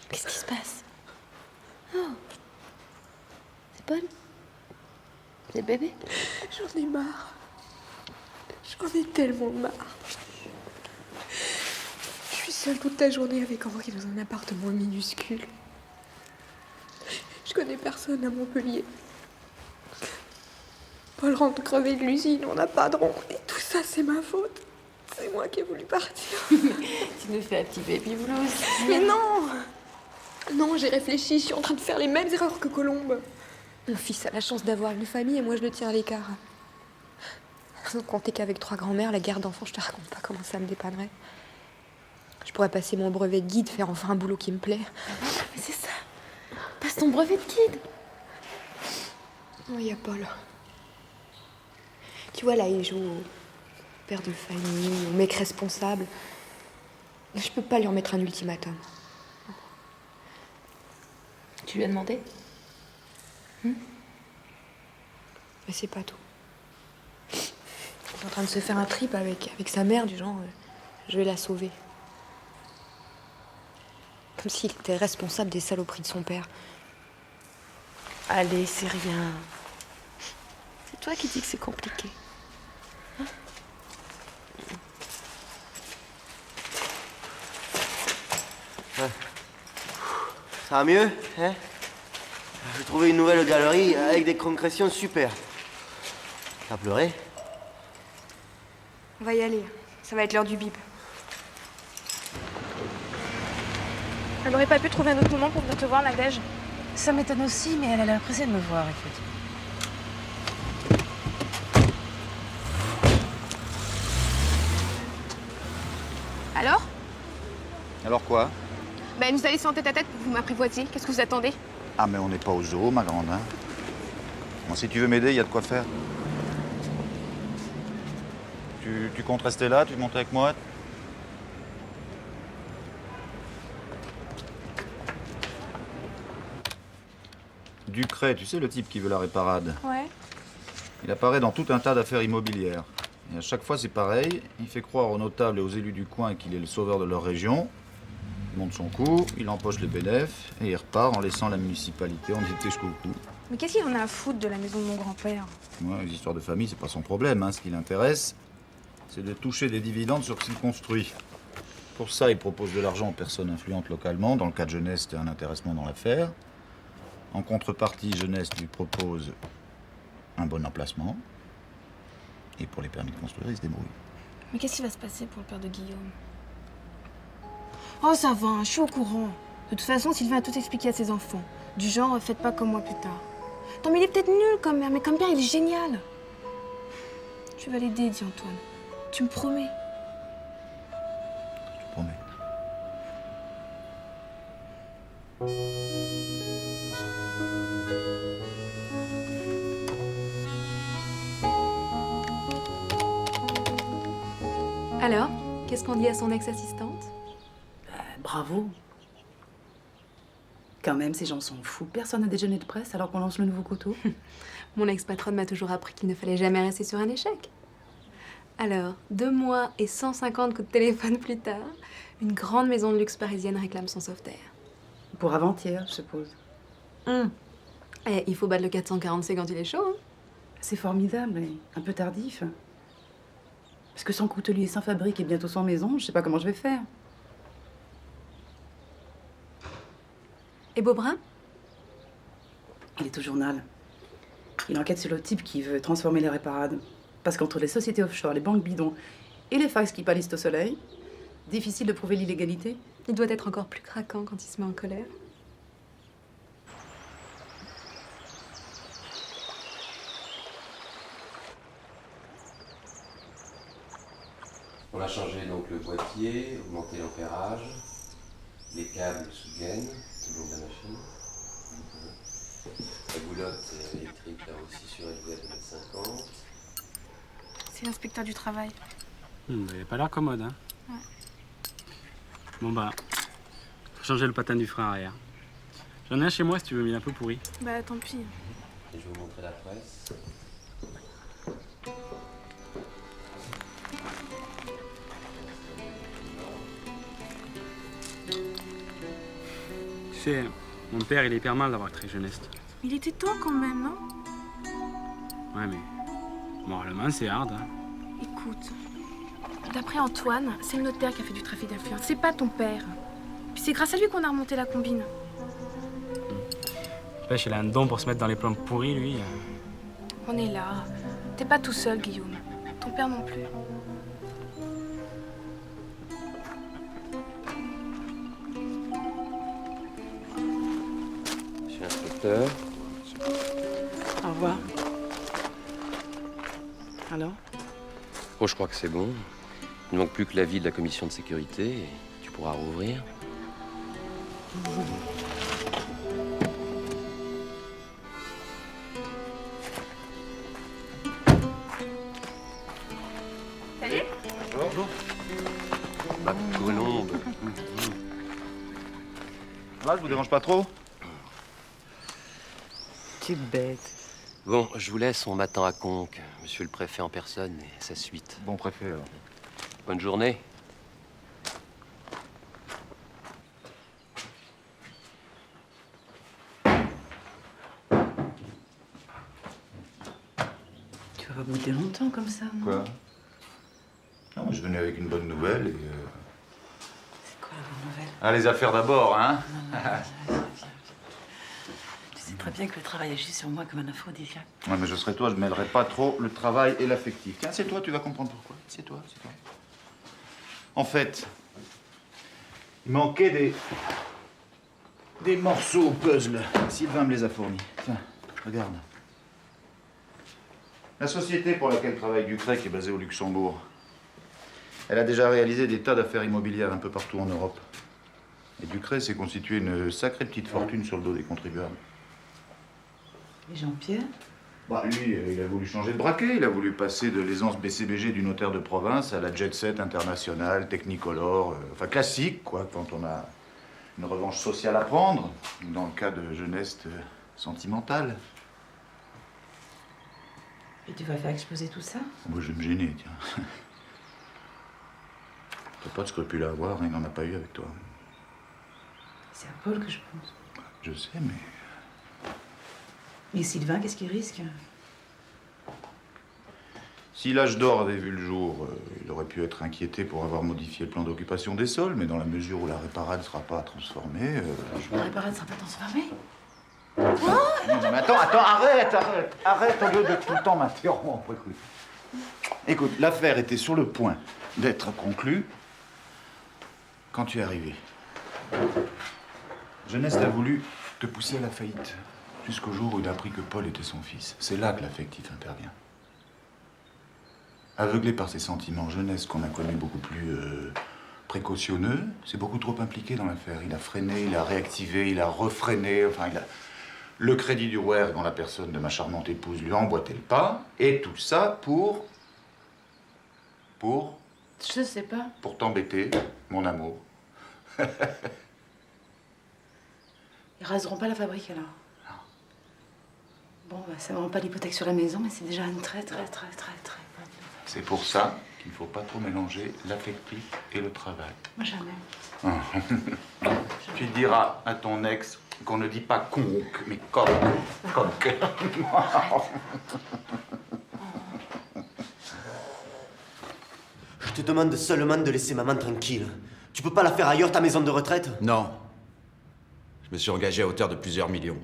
Qu'est-ce qui se passe? Oh. C'est Paul? C'est le bébé? J'en ai marre. J'en ai tellement marre. Je suis seule toute la journée avec Henri dans un appartement minuscule. Je connais personne à Montpellier. Paul rentre crevé de l'usine, on n'a pas de rond. Et tout ça, c'est ma faute. C'est moi qui ai voulu partir. Tu nous fais un petit baby blues. Mais non! Non, j'ai réfléchi, je suis en train de faire les mêmes erreurs que Colombe. Mon fils a la chance d'avoir une famille et moi je le tiens à l'écart. Sans compter qu'avec 3 grands-mères, la garde d'enfants, je te raconte pas comment ça me dépannerait. Je pourrais passer mon brevet de guide, faire enfin un boulot qui me plaît. Mais c'est ça. Passe ton brevet de guide. Oh, il y a Paul. Tu vois, là, il joue au père de famille, au mec responsable. Je peux pas lui en mettre un ultimatum. Tu lui as demandé? Mais c'est pas tout. Il est en train de se faire un trip avec sa mère, du genre, je vais la sauver. Comme s'il était responsable des saloperies de son père. Allez, c'est rien. C'est toi qui dis que c'est compliqué. Ouais. Ça va mieux, hein? J'ai trouvé une nouvelle galerie avec des concrétions super. T'as pleuré? On va y aller. Ça va être l'heure du bip. Elle n'aurait pas pu trouver un autre moment pour venir te voir, Nadège? Ça m'étonne aussi, mais elle a l'air pressée de me voir, écoute. Alors? Alors quoi? Ben, elle nous a laissé en tête-à-tête pour que vous m'apprivoisiez. Qu'est-ce que vous attendez? Ah, mais on n'est pas au zoo, ma grande, hein. Bon, si tu veux m'aider, il y a de quoi faire. Tu comptes rester là? Tu montes avec moi? Ducret, tu sais, le type qui veut la réparade. Ouais. Il apparaît dans tout un tas d'affaires immobilières. Et à chaque fois, c'est pareil. Il fait croire aux notables et aux élus du coin qu'il est le sauveur de leur région. Il monte son coup, il empoche les bénéfices et il repart en laissant la municipalité endettée jusqu'au cou. Mais qu'est-ce qu'il en a à foutre de la maison de mon grand-père? Ouais, les histoires de famille, c'est pas son problème. Hein. Ce qui l'intéresse, c'est de toucher des dividendes sur ce qu'il construit. Pour ça, il propose de l'argent aux personnes influentes localement. Dans le cas de Jeunesse, c'est un intéressement dans l'affaire. En contrepartie, Jeunesse lui propose un bon emplacement. Et pour les permis de construire, il se débrouille. Mais qu'est-ce qui va se passer pour le père de Guillaume? Oh, ça va, je suis au courant. De toute façon, Sylvain a tout expliqué à ses enfants. Du genre, faites pas comme moi plus tard. Non, mais il est peut-être nul comme mère, mais comme père, il est génial. Tu vas l'aider, dit Antoine. Tu me promets? Je te promets. Alors, qu'est-ce qu'on dit à son ex-assistante? Bravo. Quand même, ces gens sont fous. Personne n'a déjeuné de presse alors qu'on lance le nouveau couteau. Mon ex-patronne m'a toujours appris qu'il ne fallait jamais rester sur un échec. Alors, 2 mois et 150 coups de téléphone plus tard, une grande maison de luxe parisienne réclame son sauveterre. Pour avant-hier, je suppose. Eh, il faut battre le 440C quand il est chaud, hein. C'est formidable et un peu tardif. Parce que sans coutelier, sans fabrique et bientôt sans maison, je sais pas comment je vais faire. Et Beaubrun? Il est au journal. Il enquête sur le type qui veut transformer les réparades. Parce qu'entre les sociétés offshore, les banques bidons et les fax qui pâlissent au soleil, difficile de prouver l'illégalité. Il doit être encore plus craquant quand il se met en colère. On a changé donc le boîtier, augmenté l'ampérage, les câbles sous gaine, tout le long de la machine. La boulotte électrique là aussi surélevée à 2,50 m. C'est l'inspecteur du travail. Il n'a pas l'air commode, hein. Ouais. Bon bah, faut changer le patin du frein arrière. J'en ai un chez moi si tu veux, mais il est un peu pourri. Bah tant pis. Et je vais vous montrer la presse. Tu sais, mon père, il est hyper mal d'avoir créé Jeunesse. Il était temps quand même, non? Ouais, mais moralement, c'est hard. Hein. Écoute, d'après Antoine, c'est le notaire qui a fait du trafic d'influence. C'est pas ton père. Puis c'est grâce à lui qu'on a remonté la combine. Pêche, il a un don pour se mettre dans les plans pourris, lui. On est là. T'es pas tout seul, Guillaume. Ton père non plus. Monsieur l'inspecteur. Au revoir. Alors? Oh, je crois que c'est bon. Il ne manque plus que l'avis de la commission de sécurité et tu pourras rouvrir. Salut. Bonjour. Ma colombe. Ça, je vous dérange pas trop? Tu bête. Bon, je vous laisse, on m'attend à Conques. Monsieur le préfet en personne et sa suite. Bon préfet, alors. Bonne journée. Tu vas pas bouder longtemps comme ça, non? Quoi? Non, moi, je venais avec une bonne nouvelle et... C'est quoi la bonne nouvelle? Ah, les affaires d'abord, hein? Tu sais très bien que le travail agit sur moi comme un aphrodisiaque. Ouais, mais je serais toi, je mêlerais pas trop le travail et l'affectif. Tiens, c'est toi, tu vas comprendre pourquoi. C'est toi, c'est toi. En fait, il manquait des morceaux au puzzle. Sylvain me les a fournis. Tiens, regarde. La société pour laquelle travaille Ducret, qui est basée au Luxembourg, elle a déjà réalisé des tas d'affaires immobilières un peu partout en Europe. Et Ducret s'est constitué une sacrée petite fortune sur le dos des contribuables. Et Jean-Pierre? Bah, lui, il a voulu changer de braquet. Il a voulu passer de l'aisance BCBG du notaire de province à la jet-set internationale, technicolor, enfin classique, quoi, quand on a une revanche sociale à prendre, dans le cas de jeunesse sentimentale. Et tu vas faire exploser tout ça? Moi, je vais me gêner, tiens. T'as pas de scrupules à avoir, hein, il n'en a pas eu avec toi. C'est à Paul que je pense. Je sais, mais... Et Sylvain, qu'est-ce qu'il risque? Si l'âge d'or avait vu le jour, il aurait pu être inquiété pour avoir modifié le plan d'occupation des sols, mais dans la mesure où la réparade ne sera pas transformée... La réparade ne sera pas transformée? Non, mais attends, arrête au lieu de tout le temps m'interrompre. Écoute, l'affaire était sur le point d'être conclue quand tu es arrivé. Jeunesse a voulu te pousser à la faillite, jusqu'au jour où il a appris que Paul était son fils. C'est là que l'affectif intervient. Aveuglé par ses sentiments, Jeunesse, qu'on a connu beaucoup plus précautionneux, s'est beaucoup trop impliqué dans l'affaire. Il a freiné, il a réactivé, il a refreiné, enfin, il a... Le crédit du WER, dans la personne de ma charmante épouse, lui a emboîté le pas. Et tout ça pour... Je sais pas. Pour t'embêter, mon amour. Ils raseront pas la fabrique alors? Non. Bon, bah, ça ne rend pas l'hypothèque sur la maison, mais c'est déjà une très bonne nouvelle. C'est pour ça qu'il ne faut pas trop mélanger l'affectif et le travail. Moi, jamais. Tu diras à ton ex qu'on ne dit pas conque, mais coq. Coq. Je te demande seulement de laisser maman tranquille. Tu peux pas la faire ailleurs, ta maison de retraite? Non. Je me suis engagé à hauteur de plusieurs millions.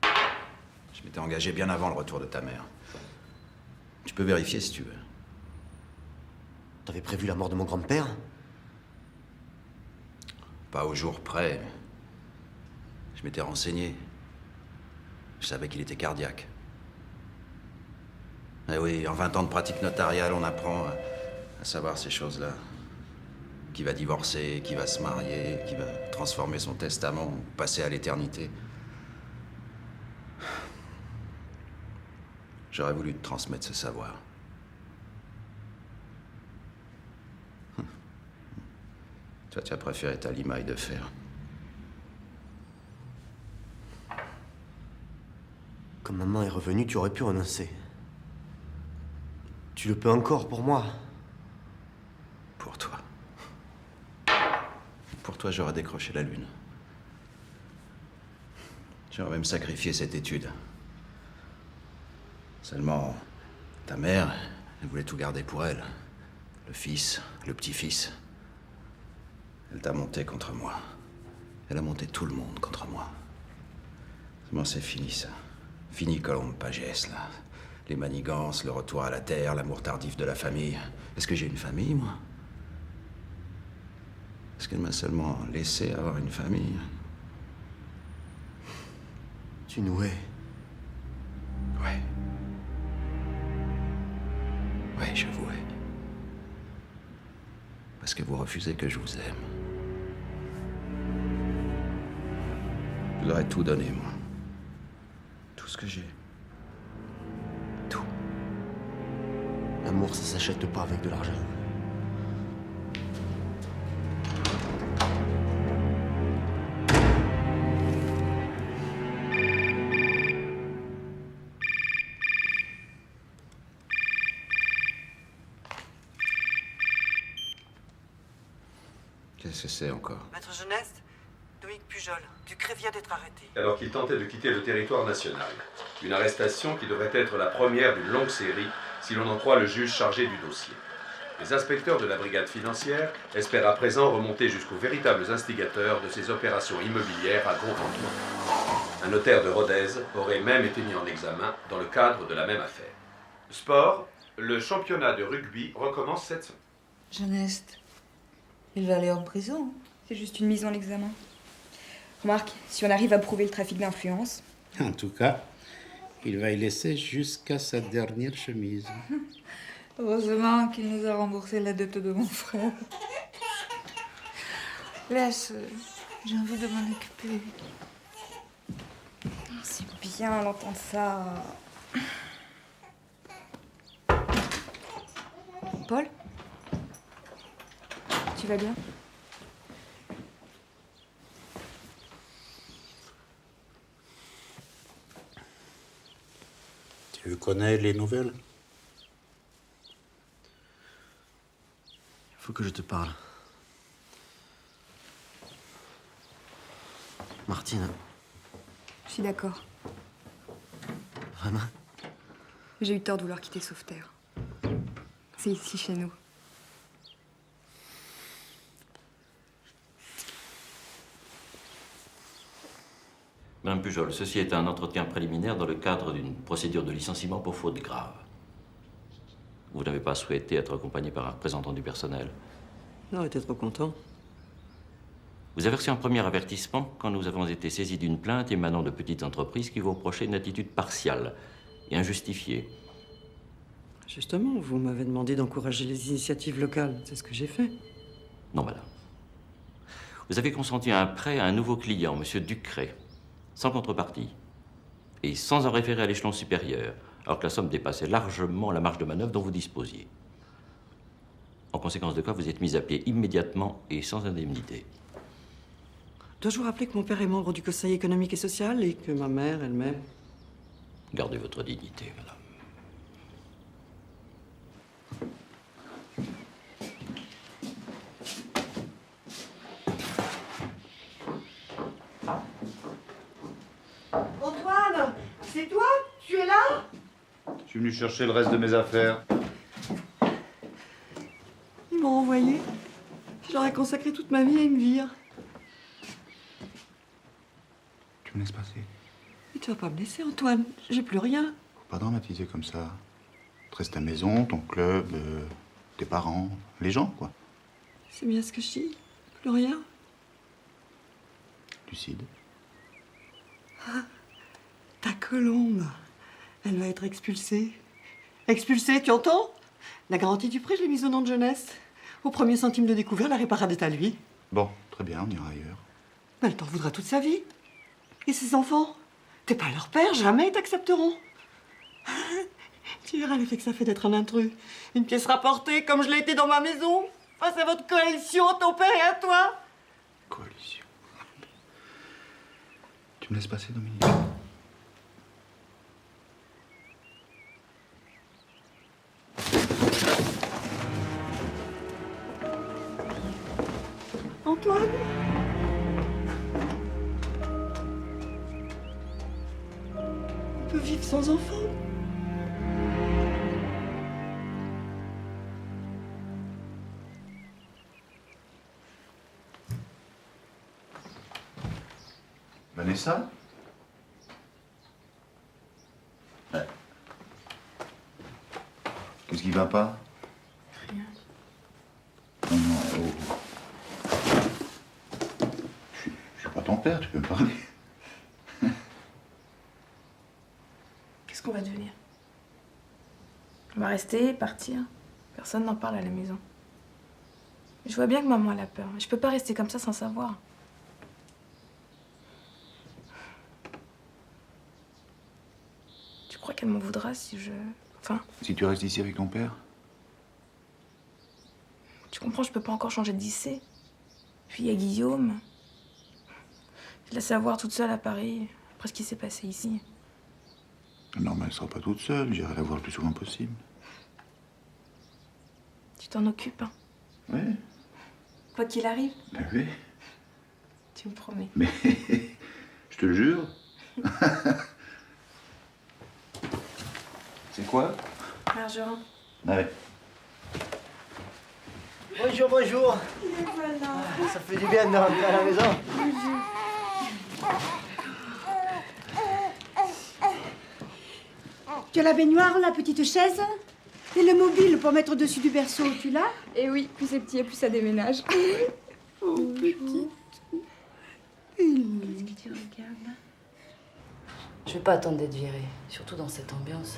Je m'étais engagé bien avant le retour de ta mère. Tu peux vérifier si tu veux. T'avais prévu la mort de mon grand-père? Pas au jour près. Je m'étais renseigné. Je savais qu'il était cardiaque. Eh oui, en 20 ans de pratique notariale, on apprend à savoir ces choses-là. Qui va divorcer, qui va se marier, qui va transformer son testament, ou passer à l'éternité. J'aurais voulu te transmettre ce savoir. Toi, tu as préféré ta limaille de fer. Quand maman est revenue, tu aurais pu renoncer. Tu le peux encore pour moi. Pour toi. Pour toi, j'aurais décroché la lune. J'aurais même sacrifié cette étude. Seulement, ta mère, elle voulait tout garder pour elle. Le fils, le petit-fils. Elle t'a monté contre moi. Elle a monté tout le monde contre moi. Seulement, c'est fini, ça. Fini, Colombe Pagès, là. Les manigances, le retour à la terre, l'amour tardif de la famille. Est-ce que j'ai une famille, moi? Est-ce qu'elle m'a seulement laissé avoir une famille? Tu nous hais. Ouais. Ouais, je vous hais. Parce que vous refusez que je vous aime. Je voudrais tout donner, moi. Tout ce que j'ai. Tout. L'amour, ça s'achète pas avec de l'argent. Qu'est-ce que c'est encore? Maître Jeunesse, Loïc Pujol, Ducret vient d'être arrêté. Alors qu'il tentait de quitter le territoire national. Une arrestation qui devrait être la première d'une longue série, si l'on en croit le juge chargé du dossier. Les inspecteurs de la brigade financière espèrent à présent remonter jusqu'aux véritables instigateurs de ces opérations immobilières à gros rendement. Un notaire de Rodez aurait même été mis en examen dans le cadre de la même affaire. Sport, le championnat de rugby recommence cette semaine. Jeunesse, il va aller en prison. C'est juste une mise en examen. Remarque, si on arrive à prouver le trafic d'influence... En tout cas, il va y laisser jusqu'à sa dernière chemise. Heureusement qu'il nous a remboursé la dette de mon frère. Laisse, j'ai envie de m'en occuper. C'est bien d'entendre ça. Paul? Tu vas bien? Tu connais les nouvelles? Il faut que je te parle. Martine. Je suis d'accord. Vraiment? J'ai eu tort de vouloir quitter Sauveterre. C'est ici, chez nous. Madame Pujol, ceci est un entretien préliminaire dans le cadre d'une procédure de licenciement pour faute grave. Vous n'avez pas souhaité être accompagné par un représentant du personnel? Non, elle était trop content. Vous avez reçu un premier avertissement quand nous avons été saisis d'une plainte émanant de petites entreprises qui vous reprochaient une attitude partiale et injustifiée. Justement, vous m'avez demandé d'encourager les initiatives locales. C'est ce que j'ai fait. Non, madame. Vous avez consenti à un prêt à un nouveau client, monsieur Ducret, sans contrepartie et sans en référer à l'échelon supérieur, alors que la somme dépassait largement la marge de manœuvre dont vous disposiez. En conséquence de quoi, vous êtes mis à pied immédiatement et sans indemnité. Dois-je vous rappeler que mon père est membre du Conseil économique et social et que ma mère elle-même... Gardez votre dignité, madame. Antoine, c'est toi? Tu es là? Je suis venu chercher le reste de mes affaires. Ils m'ont envoyé. Je leur ai consacré toute ma vie à une vire. Tu me laisses passer? Mais tu vas pas me laisser, Antoine. J'ai plus rien. Faut pas dramatiser comme ça. Te reste ta maison, ton club, tes parents, les gens, quoi. C'est bien ce que je dis. Plus rien. Lucide. Ah, ta Colombe. Elle va être expulsée. Expulsée, tu entends? La garantie du prêt, je l'ai mise au nom de Jeunesse. Au premier centime de découvert, la réparation est à lui. Bon, très bien, on ira ailleurs. Mais elle t'en voudra toute sa vie. Et ses enfants? T'es pas leur père, jamais ils t'accepteront. Tu verras l'effet que ça fait d'être un intrus. Une pièce rapportée, comme je l'ai été dans ma maison, face à votre coalition, ton père et à toi. Coalition. Tu me laisses passer, Dominique? peut vivre sans enfant. Vanessa? Ouais. Qu'est-ce qui va pas? Rien. Non, non, oh. Je suis pas ton père, tu peux me parler. Qu'est-ce qu'on va devenir? On va rester, partir. Personne n'en parle à la maison. Je vois bien que maman elle a peur. Je peux pas rester comme ça sans savoir. Tu crois qu'elle m'en voudra si je... Enfin, Si tu restes ici avec ton père? tu comprends, je peux pas encore changer de lycée. Puis il y a Guillaume. Je la laisse voir toute seule à Paris, après ce qui s'est passé ici. Non, mais elle sera pas toute seule, j'irai la voir le plus souvent possible. Tu t'en occupes, hein? Oui. Quoi qu'il arrive, Ben oui. tu me promets. Mais je te le jure. C'est quoi? Margerin. Ah ouais. Bonjour, bonjour. Ça fait du bien de rentrer à la maison. Tu as la baignoire, la petite chaise et le mobile pour mettre au-dessus du berceau, tu l'as? Et oui, plus c'est petit et plus ça déménage. Oh, petite. Qu'est-ce que tu regardes là? Je vais pas attendre d'être virée, surtout dans cette ambiance.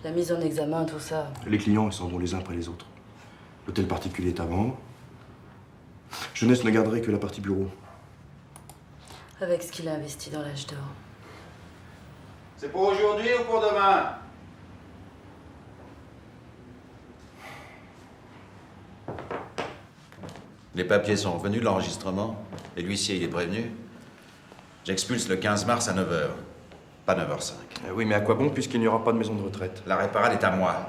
La mise en examen, tout ça. Les clients, ils s'en vont les uns après les autres. L'hôtel particulier est à vendre. Jeunesse ne garderait que la partie bureau. Avec ce qu'il a investi dans l'âge d'or. C'est pour aujourd'hui ou pour demain? Les papiers sont revenus de l'enregistrement. Et l'huissier, il est prévenu. J'expulse le 15 mars à 9h. Pas 9h05. Oui, mais à quoi bon puisqu'il n'y aura pas de maison de retraite? L'arrêt parade est à moi.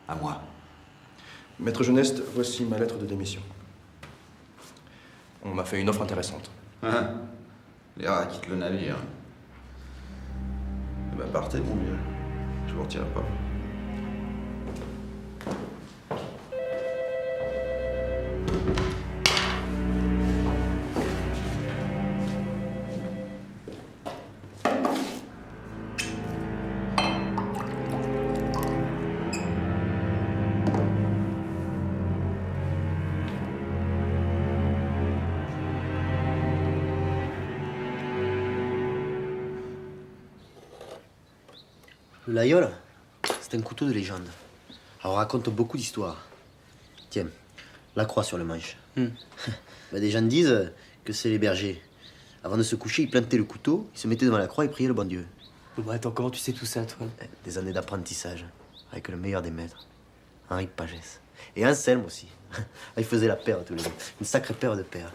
À moi. Maître Jeunesse, voici ma lettre de démission. On m'a fait une offre intéressante. Hein? Les rats quittent le navire. Eh ben partez, mon vieux. Je vous retiens pas. Le laïol, c'est un couteau de légende. Alors on raconte beaucoup d'histoires. Tiens, la croix sur le manche. Ben, des gens disent que c'est les bergers. Avant de se coucher, ils plantaient le couteau, ils se mettaient devant la croix et priaient le bon Dieu. Bon, attends, comment tu sais tout ça, toi? Des années d'apprentissage, avec le meilleur des maîtres, Henri Pagès. Et Anselme aussi. Ils faisaient la paire tous les deux. Une sacrée paire de paires.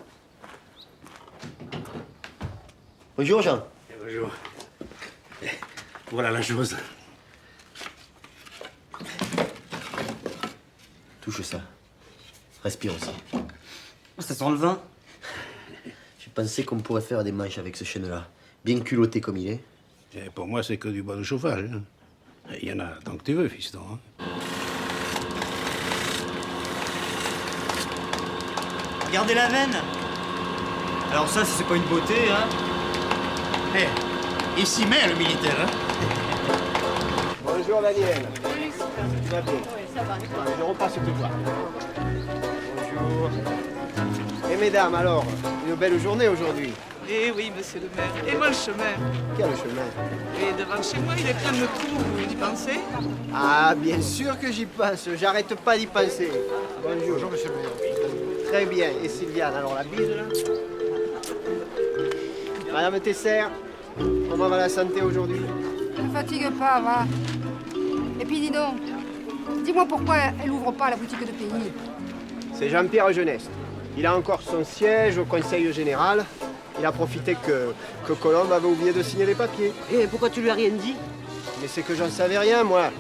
Bonjour, Jean. Bonjour. Voilà la chose. Touche ça. Respire aussi. Ça sent le vin. J'ai pensé qu'on pourrait faire des manches avec ce chêne-là. Bien culotté comme il est. Et pour moi, c'est que du bois de chauffage. Hein. Il y en a tant que tu veux, fiston. Hein. Regardez la veine. Alors ça, si c'est pas une beauté, hein. Hé, il s'y met, le militaire, hein. Bonjour, Daniel. Oui, super. Tu vas bien? Oui, ça va. Je repasse te voir. Bonjour. Et mesdames, alors, une belle journée aujourd'hui. Eh oui, monsieur le maire. Et moi, le chemin. Quel chemin? Et devant chez moi, il est plein de trous. Vous y pensez? Ah, bien sûr que j'y pense. J'arrête pas d'y penser. Bonjour. Bonjour, monsieur le maire. Très bien. Et Sylviane, alors la bise, là? Madame Tesser, comment va la santé aujourd'hui? Ne fatigue pas, va. Et puis dis donc, dis-moi pourquoi elle ouvre pas la boutique de pays. C'est Jean-Pierre Jeunesse. Il a encore son siège au conseil général. Il a profité que Colombe avait oublié de signer les papiers. Et pourquoi tu lui as rien dit? Mais c'est que j'en savais rien, moi.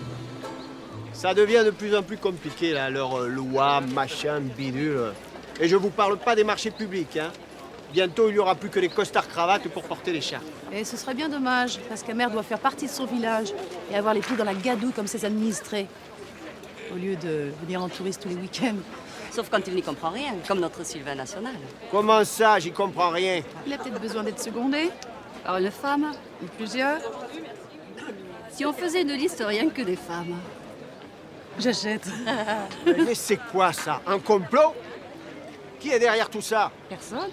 Ça devient de plus en plus compliqué, là, leur loi, machin, bidule. Et je vous parle pas des marchés publics, hein. Bientôt, il n'y aura plus que les costards-cravates pour porter les chartes. Et ce serait bien dommage, parce qu'un maire doit faire partie de son village et avoir les pieds dans la gadoue comme ses administrés, au lieu de venir en touriste tous les week-ends. Sauf quand il n'y comprend rien, comme notre Sylvain national. Comment ça, j'y comprends rien? Il a peut-être besoin d'être secondé par une femme, ou plusieurs. Si on faisait une liste rien que des femmes. J'achète. Mais c'est quoi ça? Un complot? Qui est derrière tout ça? Personne.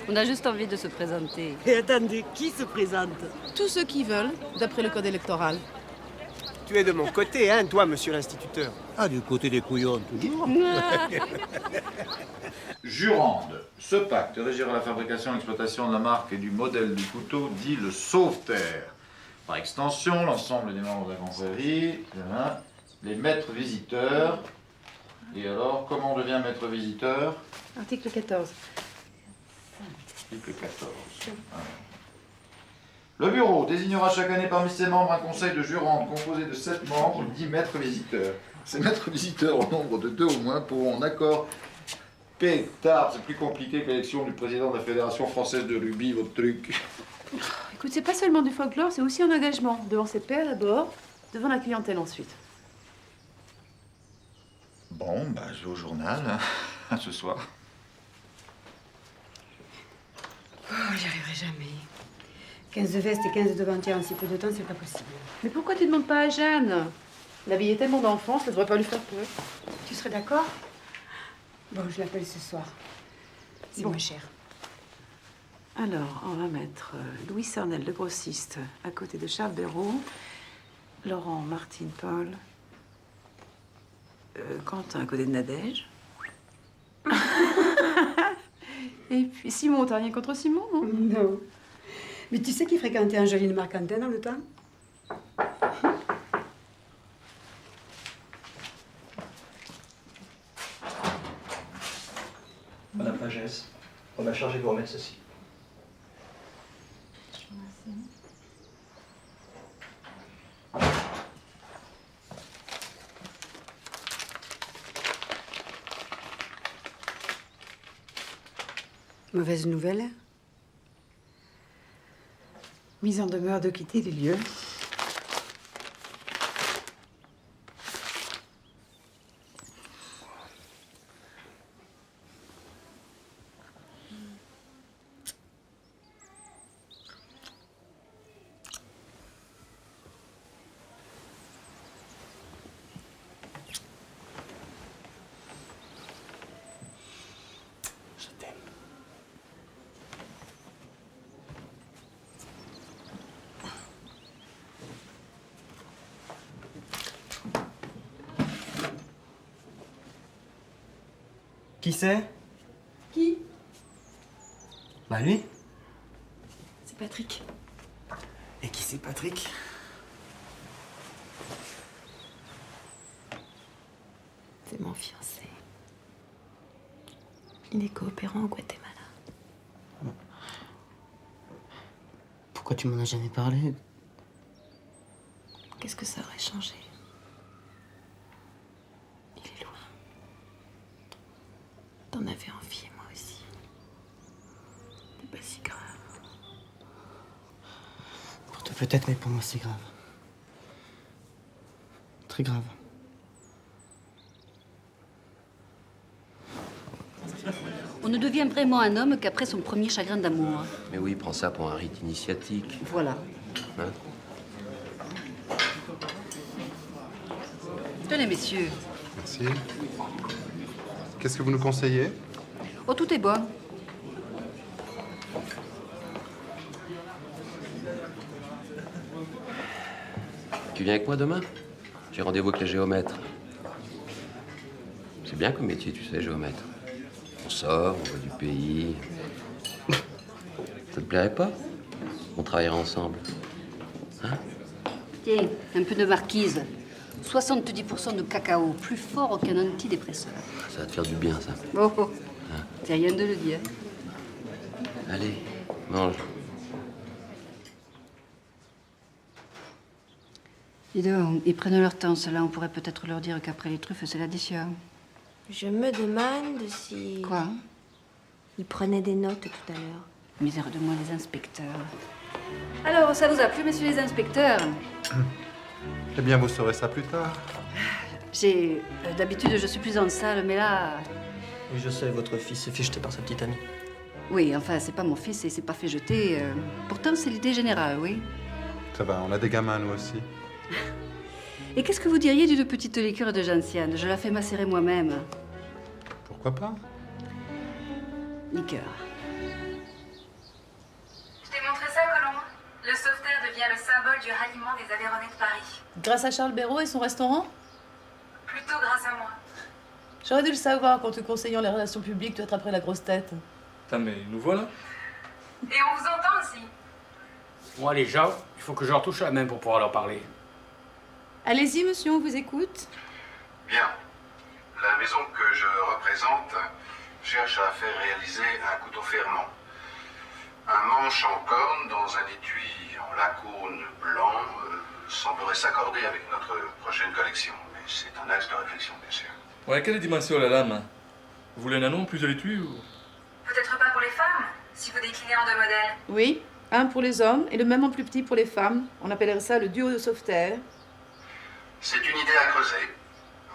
On a juste envie de se présenter. Et attendez, qui se présente? Tous ceux qui veulent, d'après le code électoral. Tu es de mon côté, hein, toi, monsieur l'instituteur? Ah, du côté des couillons, toujours. Jurande. Ce pacte régira la fabrication et l'exploitation de la marque et du modèle du couteau dit le sauveterre. Par extension, l'ensemble des membres de la confrérie, les maîtres visiteurs. Et alors, comment on devient maître visiteur? Article 14. Article 14. Le bureau désignera chaque année parmi ses membres un conseil de jurande composé de 7 membres, 10 maîtres visiteurs. Ces maîtres visiteurs, au nombre de 2 au moins, pourront en accord pétard, c'est plus compliqué que l'élection du président de la Fédération française de rugby, votre truc. Écoute, c'est pas seulement du folklore, c'est aussi un engagement. Devant ses pairs d'abord, devant la clientèle ensuite. Bon, bah, je vais au journal, hein, ce soir. Oh, j'y arriverai jamais. 15 de veste et 15 de dentière en si peu de temps, c'est pas possible. Mais pourquoi tu demandes pas à Jeanne? La vieille est tellement d'enfance, ça devrait pas lui faire peur. Tu serais d'accord? Bon, je l'appelle ce soir. C'est Bon. moins cher. Alors, on va mettre Louis Cernel, le grossiste, à côté de Charles Béraud, Laurent, Martine, Paul, Quentin à côté de Nadège. Et puis Simon, t'as rien contre Simon, non? Non. Mais tu sais qu'il fréquentait Angeline Marcantin dans le temps? Madame Pagès, on m'a chargé de vous remettre ceci. Mauvaise nouvelle? Mise en demeure de quitter les lieux. Je t'aime. Qui c'est? Qui? Bah lui. C'est Patrick. Et qui c'est Patrick? C'est mon fiancé. Il est coopérant au Guatemala. Pourquoi tu m'en as jamais parlé? Qu'est-ce que ça aurait changé? Il est loin. T'en avais envie, moi aussi. C'est pas si grave. Pour toi peut-être, mais pour moi c'est grave. Très grave. On ne devient vraiment un homme qu'après son premier chagrin d'amour. Mais oui, prends ça pour un rite initiatique. Voilà. Hein? Tenez, messieurs. Merci. Qu'est-ce que vous nous conseillez? Oh, tout est bon. Tu viens avec moi demain? J'ai rendez-vous avec les géomètres. C'est bien comme métier, tu sais, géomètre. On sort, on voit du pays. Ça te plairait pas? On travaillerait ensemble. Hein? Tiens, un peu de marquise. 70% de cacao, plus fort qu'un antidépresseur. Ça va te faire du bien, ça. Oh, oh. Hein? C'est rien de le dire. Allez, mange. Dis donc, ils prennent leur temps, ceux-là. On pourrait peut-être leur dire qu'après les truffes, c'est l'addition. Je me demande si... Quoi? Il prenait des notes tout à l'heure. Misère de moi, les inspecteurs. Alors, ça vous a plu, messieurs les inspecteurs? Eh bien, vous saurez ça plus tard. D'habitude, je suis plus en salle, mais là... Oui, je sais, votre fils s'est fait jeter par sa petite amie. Oui, enfin, c'est pas mon fils et c'est pas fait jeter. Pourtant, c'est l'idée générale, oui. Ça va, on a des gamins, nous aussi. Et qu'est-ce que vous diriez d'une petite liqueur de gentiane? Je la fais macérer moi-même. Pourquoi pas? Liqueur. Je t'ai montré ça, Colombe. Le Sauveterre devient le symbole du ralliement des Aveyronnais de Paris. Grâce à Charles Béraud et son restaurant? Plutôt grâce à moi. J'aurais dû le savoir qu'en te conseillant les relations publiques, tu attraperais la grosse tête. Putain, mais nous voilà. Et on vous entend aussi. Moi, les gens, il faut que je leur touche la main pour pouvoir leur parler. Allez-y, monsieur, on vous écoute. Bien. La maison que je représente cherche à faire réaliser un couteau fermant. Un manche en corne dans un étui en lacoune blanc semblerait s'accorder avec notre prochaine collection. Mais c'est un axe de réflexion, bien sûr. Ouais, quelle dimension la lame? Vous voulez un anneau plus de l'étui ou... Peut-être pas pour les femmes, si vous déclinez en 2 modèles. Oui, un pour les hommes et le même en plus petit pour les femmes. On appellerait ça le duo de Sauveterre. C'est une idée à creuser.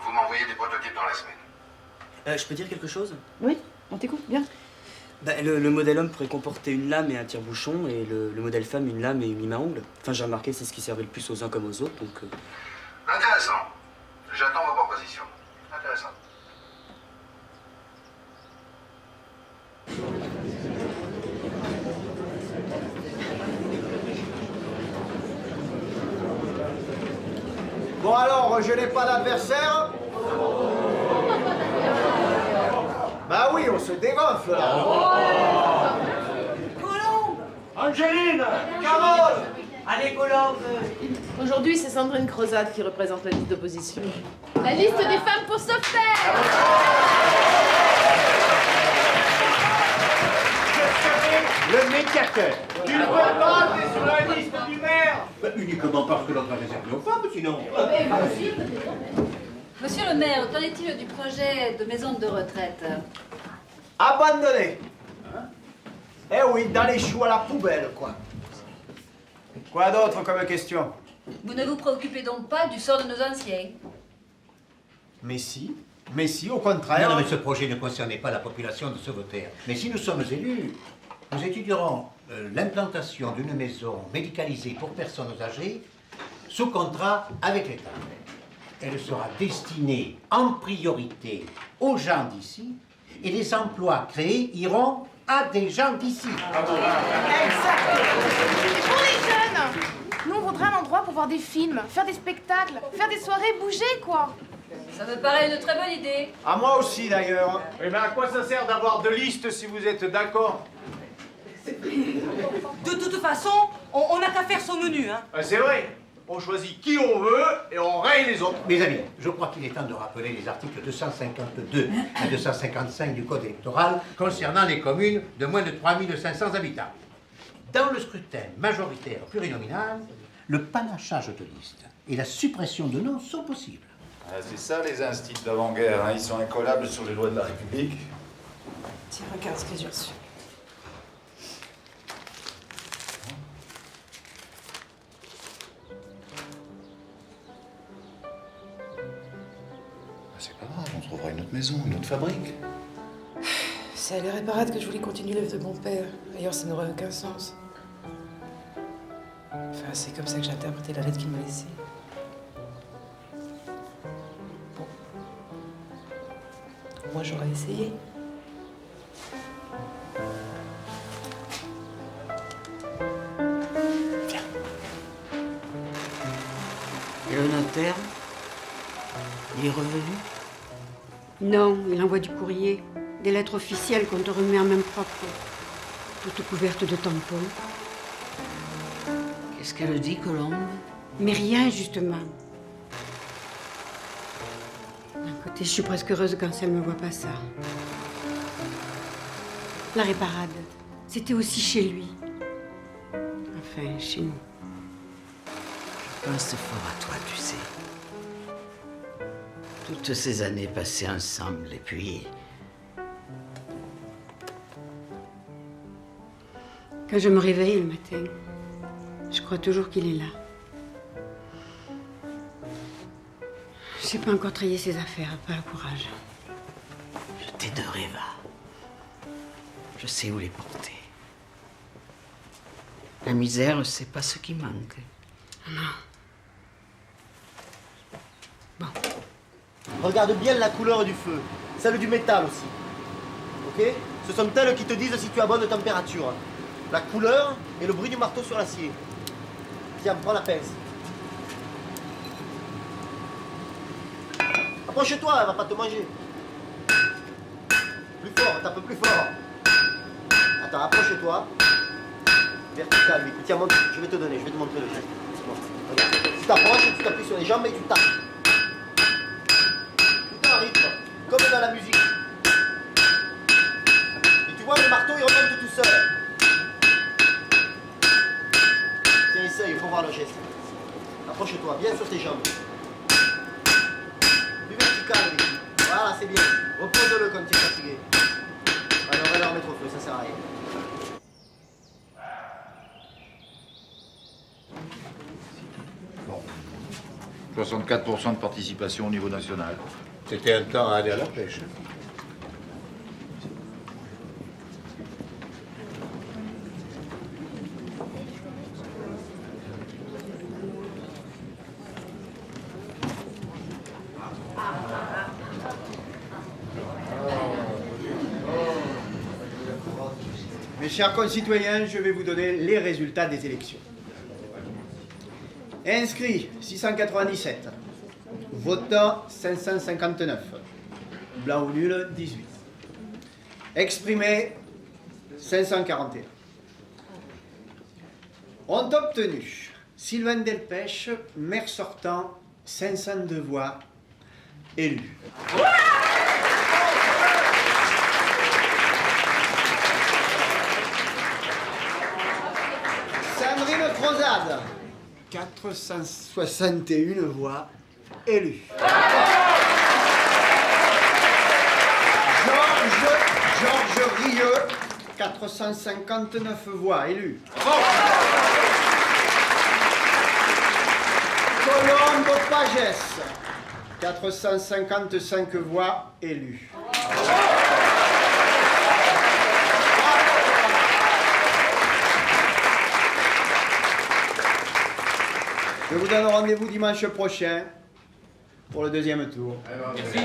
Vous m'envoyez des prototypes dans la semaine. Je peux dire quelque chose? Oui, on t'écoute, bien. Le modèle homme pourrait comporter une lame et un tire-bouchon, et le modèle femme une lame et une lime à ongles. Enfin, j'ai remarqué, c'est ce qui servait le plus aux uns comme aux autres, donc... Intéressant. J'attends vos propositions. Intéressant. Bon alors, je n'ai pas d'adversaire? Bah oui, on se dégonfle là. Colombe! Angéline! Carole! Allez, Colombe! Aujourd'hui, c'est Sandrine Crozat qui représente la liste d'opposition. La liste des femmes pour Sauveterre! Le médiateur. Tu ne vois pas, t'es sur la liste du maire. Uniquement parce que l'autre est réservé aux femmes, sinon. Monsieur le maire, qu'en est-il du projet de maison de retraite? Abandonné. Eh oui, dans les choux à la poubelle, quoi. Quoi d'autre comme question? Vous ne vous préoccupez donc pas du sort de nos anciens? Mais si, au contraire. Non, mais ce projet ne concernait pas la population de Sauveterre. Mais si nous sommes élus, nous étudierons l'implantation d'une maison médicalisée pour personnes âgées sous contrat avec l'État. Elle sera destinée en priorité aux gens d'ici et les emplois créés iront à des gens d'ici. Exact. Et pour les jeunes, nous on voudrait un endroit pour voir des films, faire des spectacles, faire des soirées, bouger quoi. Ça me paraît une très bonne idée. À moi aussi d'ailleurs. Eh bien à quoi ça sert d'avoir 2 listes si vous êtes d'accord? De toute façon, on n'a qu'à faire son menu, hein. C'est vrai. On choisit qui on veut et on raye les autres. Mes amis, je crois qu'il est temps de rappeler les articles 252 à 255 du Code électoral concernant les communes de moins de 3500 habitants. Dans le scrutin majoritaire plurinominal, le panachage de listes et la suppression de noms sont possibles. Ah, c'est ça les instituts d'avant-guerre, hein. Ils sont incollables sur les lois de la République. Tiens, regarde ce que j'ai reçu. C'est pas grave, on trouvera une autre maison, une autre fabrique. C'est à l'air parade que je voulais continuer l'œuvre de mon père. D'ailleurs, ça n'aurait aucun sens. Enfin, c'est comme ça que j'ai interprété la lettre qu'il m'a laissée. Bon. Moi, j'aurais essayé. Viens. Et le notaire? Il est revenu? Non, il envoie du courrier. Des lettres officielles qu'on te remet en main propre. Toutes couvertes de tampons. Qu'est-ce qu'elle dit, Colombe? Mais rien, justement. D'un côté, je suis presque heureuse quand elle me voit pas ça. La réparade, c'était aussi chez lui. Enfin, chez nous. Je pense fort à toi, tu sais. Toutes ces années passées ensemble, et puis... Quand je me réveille le matin, je crois toujours qu'il est là. Je sais pas encore trier ses affaires, pas le courage. Je t'aiderai, va. Je sais où les porter. La misère, c'est pas ce qui manque. Non. Regarde bien la couleur du feu, celle du métal aussi. Ok? Ce sont elles qui te disent si tu as bonne température. La couleur et le bruit du marteau sur l'acier. Tiens, prends la pince. Approche-toi, elle va pas te manger. Plus fort, tape plus fort. Attends, approche-toi. Vertical, lui. Tiens, montre, je vais te donner, je vais te montrer le geste. Bon, regarde. Tu t'approches, tu t'appuies sur les jambes et tu tapes. Tout en rythme, comme dans la musique. Et tu vois, le marteau, il remonte tout seul. Tiens, essaye, il faut voir le geste. Approche-toi, bien sur tes jambes. Plus vertical, lui. Voilà, c'est bien. Repose-le quand tu es fatigué. Allez, on va leur mettre au feu, ça sert à rien. Bon. 64% de participation au niveau national. C'était un temps à aller à la pêche. Mes chers concitoyens, je vais vous donner les résultats des élections. Inscrits 697. Votants 559. Blanc ou nul 18. Exprimé 541. Ont obtenu Sylvain Delpech, maire sortant, 502 voix, élu. Sandrine Crozade, 461 voix, élu. Georges Rieux, 459 voix, élu. Colombe Pagès, 455 voix, élu. Je vous donne rendez-vous dimanche prochain pour le deuxième tour. Merci.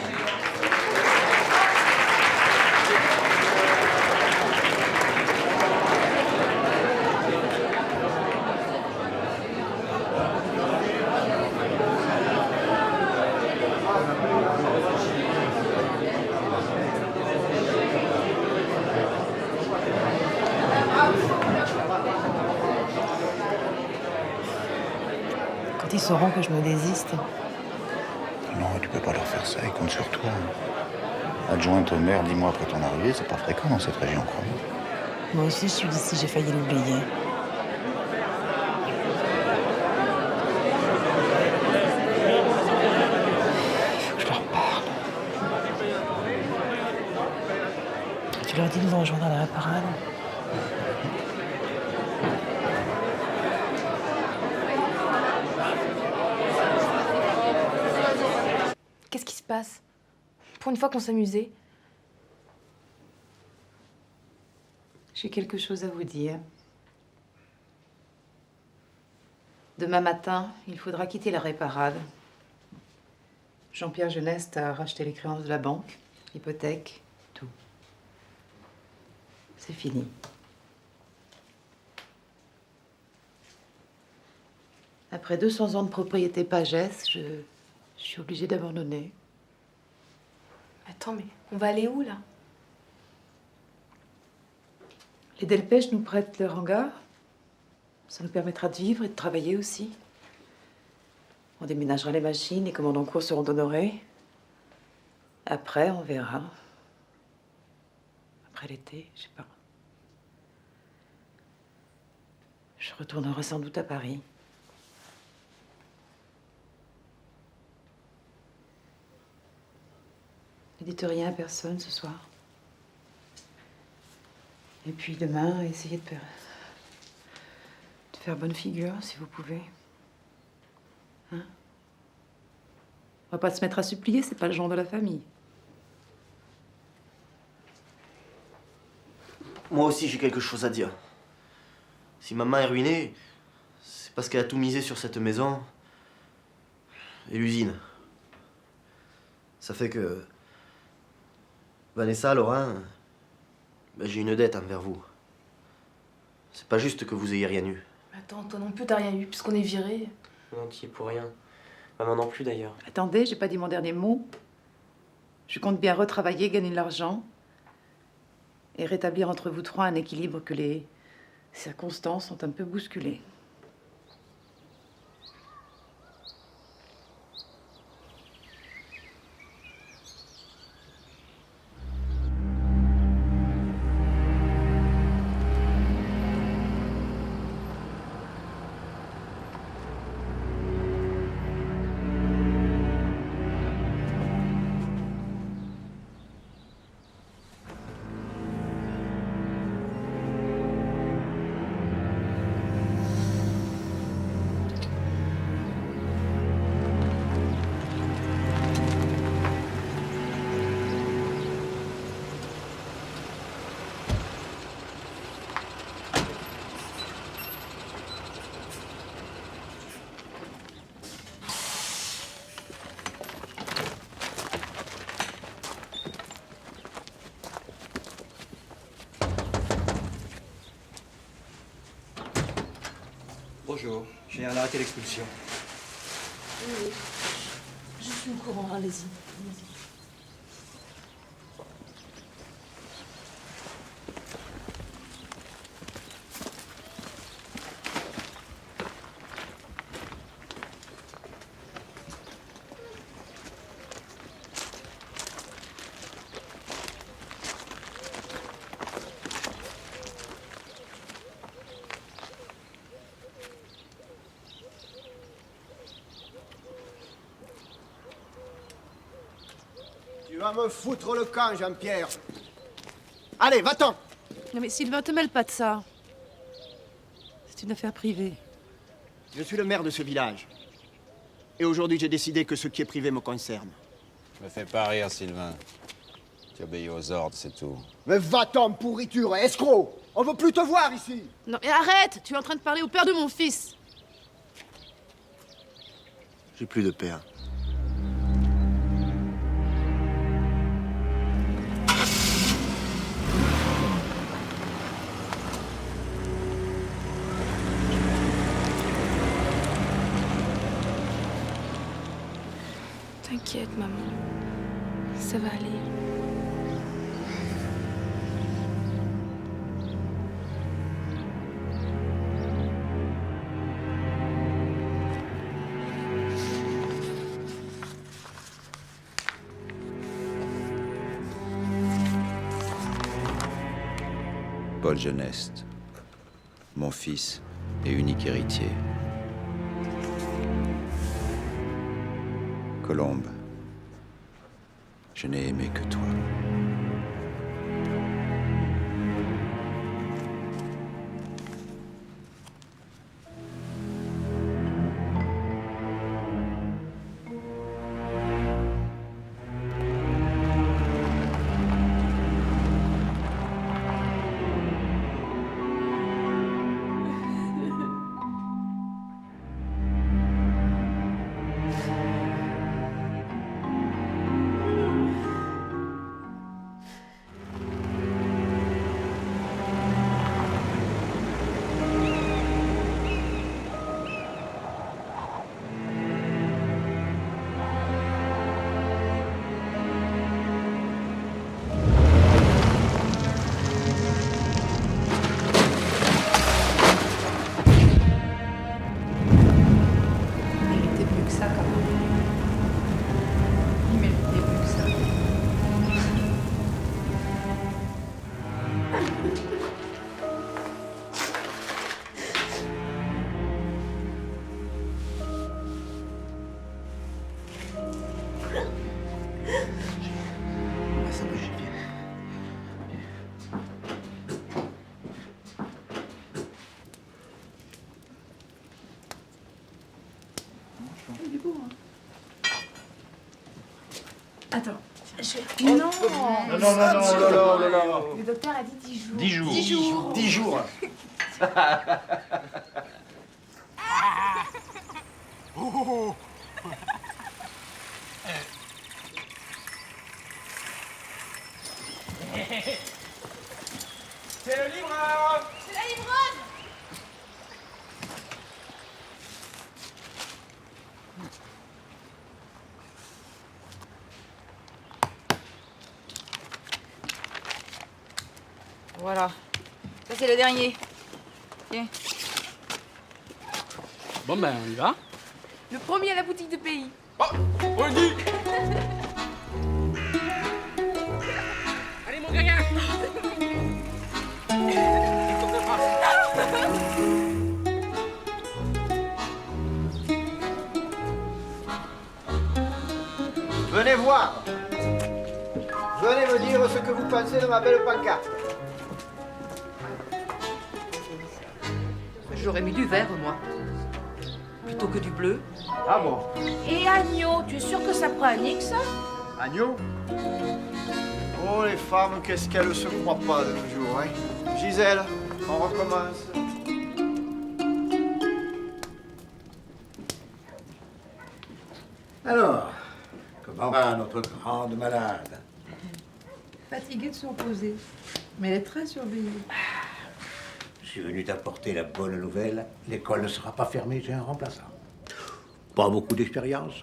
Quand ils sauront que je me désiste. Non, tu peux pas leur faire ça, ils comptent sur toi. Adjointe au maire 10 mois après ton arrivée, c'est pas fréquent dans cette région, crois-moi. Moi aussi, je suis d'ici, j'ai failli l'oublier. Il faut que je leur parle. Tu leur dis de nous rejoindre dans la parade. Qu'est-ce qui se passe? Pour une fois qu'on s'amusait. J'ai quelque chose à vous dire. Demain matin, il faudra quitter la réparade. Jean-Pierre Geneste a racheté les créances de la banque, l'hypothèque, tout. C'est fini. Après 200 ans de propriété pagès, je suis obligée d'abandonner. Attends, mais on va aller où, là? Les Delpech nous prêtent leur hangar. Ça nous permettra de vivre et de travailler aussi. On déménagera les machines, les commandes en cours seront honorées. Après, on verra. Après l'été, je sais pas. Je retournerai sans doute à Paris. Ne dites rien à personne ce soir. Et puis demain, essayez de Faire bonne figure, si vous pouvez. Hein? On va pas se mettre à supplier, c'est pas le genre de la famille. Moi aussi, j'ai quelque chose à dire. Si maman est ruinée, c'est parce qu'elle a tout misé sur cette maison et l'usine. Ça fait que... Vanessa, Laurent, ben, j'ai une dette envers vous. C'est pas juste que vous ayez rien eu. Attends, toi non plus t'as rien eu puisqu'on est viré. Non, tu y es pour rien. Maman non plus d'ailleurs. Attendez, j'ai pas dit mon dernier mot. Je compte bien retravailler, gagner de l'argent et rétablir entre vous trois un équilibre que les circonstances ont un peu bousculé. Bonjour, j'ai un arrêté d'expulsion. Oui. Je suis au courant, allez-y. Tu vas me foutre le camp, Jean-Pierre. Allez, va-t'en. Non mais Sylvain, te mêle pas de ça. C'est une affaire privée. Je suis le maire de ce village. Et aujourd'hui, j'ai décidé que ce qui est privé me concerne. Me fais pas rire, Sylvain. Tu obéis aux ordres, c'est tout. Mais va-t'en, pourriture, escroc. On veut plus te voir ici. Non mais arrête! Tu es en train de parler au père de mon fils. J'ai plus de père. T'inquiète, maman. Ça va aller. Paul Geneste, mon fils et unique héritier. Colombe, je n'ai aimé que toi. franchement. Il est beau, hein. Attends. Non. Non, non, non, non, non. Le docteur a dit 10 jours. 10 jours. 10 jours. 10 jours. Oh. C'est le livreur! C'est la livreuse. Voilà. Ça, c'est le dernier. Tiens. Bon, ben, on y va. Le premier à la boutique de pays. Oh, on le dit! Allez, mon gaillard! Venez voir. Venez me dire ce que vous pensez de ma belle pancarte. J'aurais mis du vert, moi. Plutôt que du bleu. Ah bon? Et agneau, tu es sûr que ça prend un X? Agneau? Oh, les femmes, qu'est-ce qu'elles se croient pas de nos jours, hein? Gisèle, on recommence. Alors, comment va notre grande malade? Fatiguée de se reposer. Mais elle est très surveillée. Je suis venu t'apporter la bonne nouvelle. L'école ne sera pas fermée, j'ai un remplaçant. Pas beaucoup d'expérience,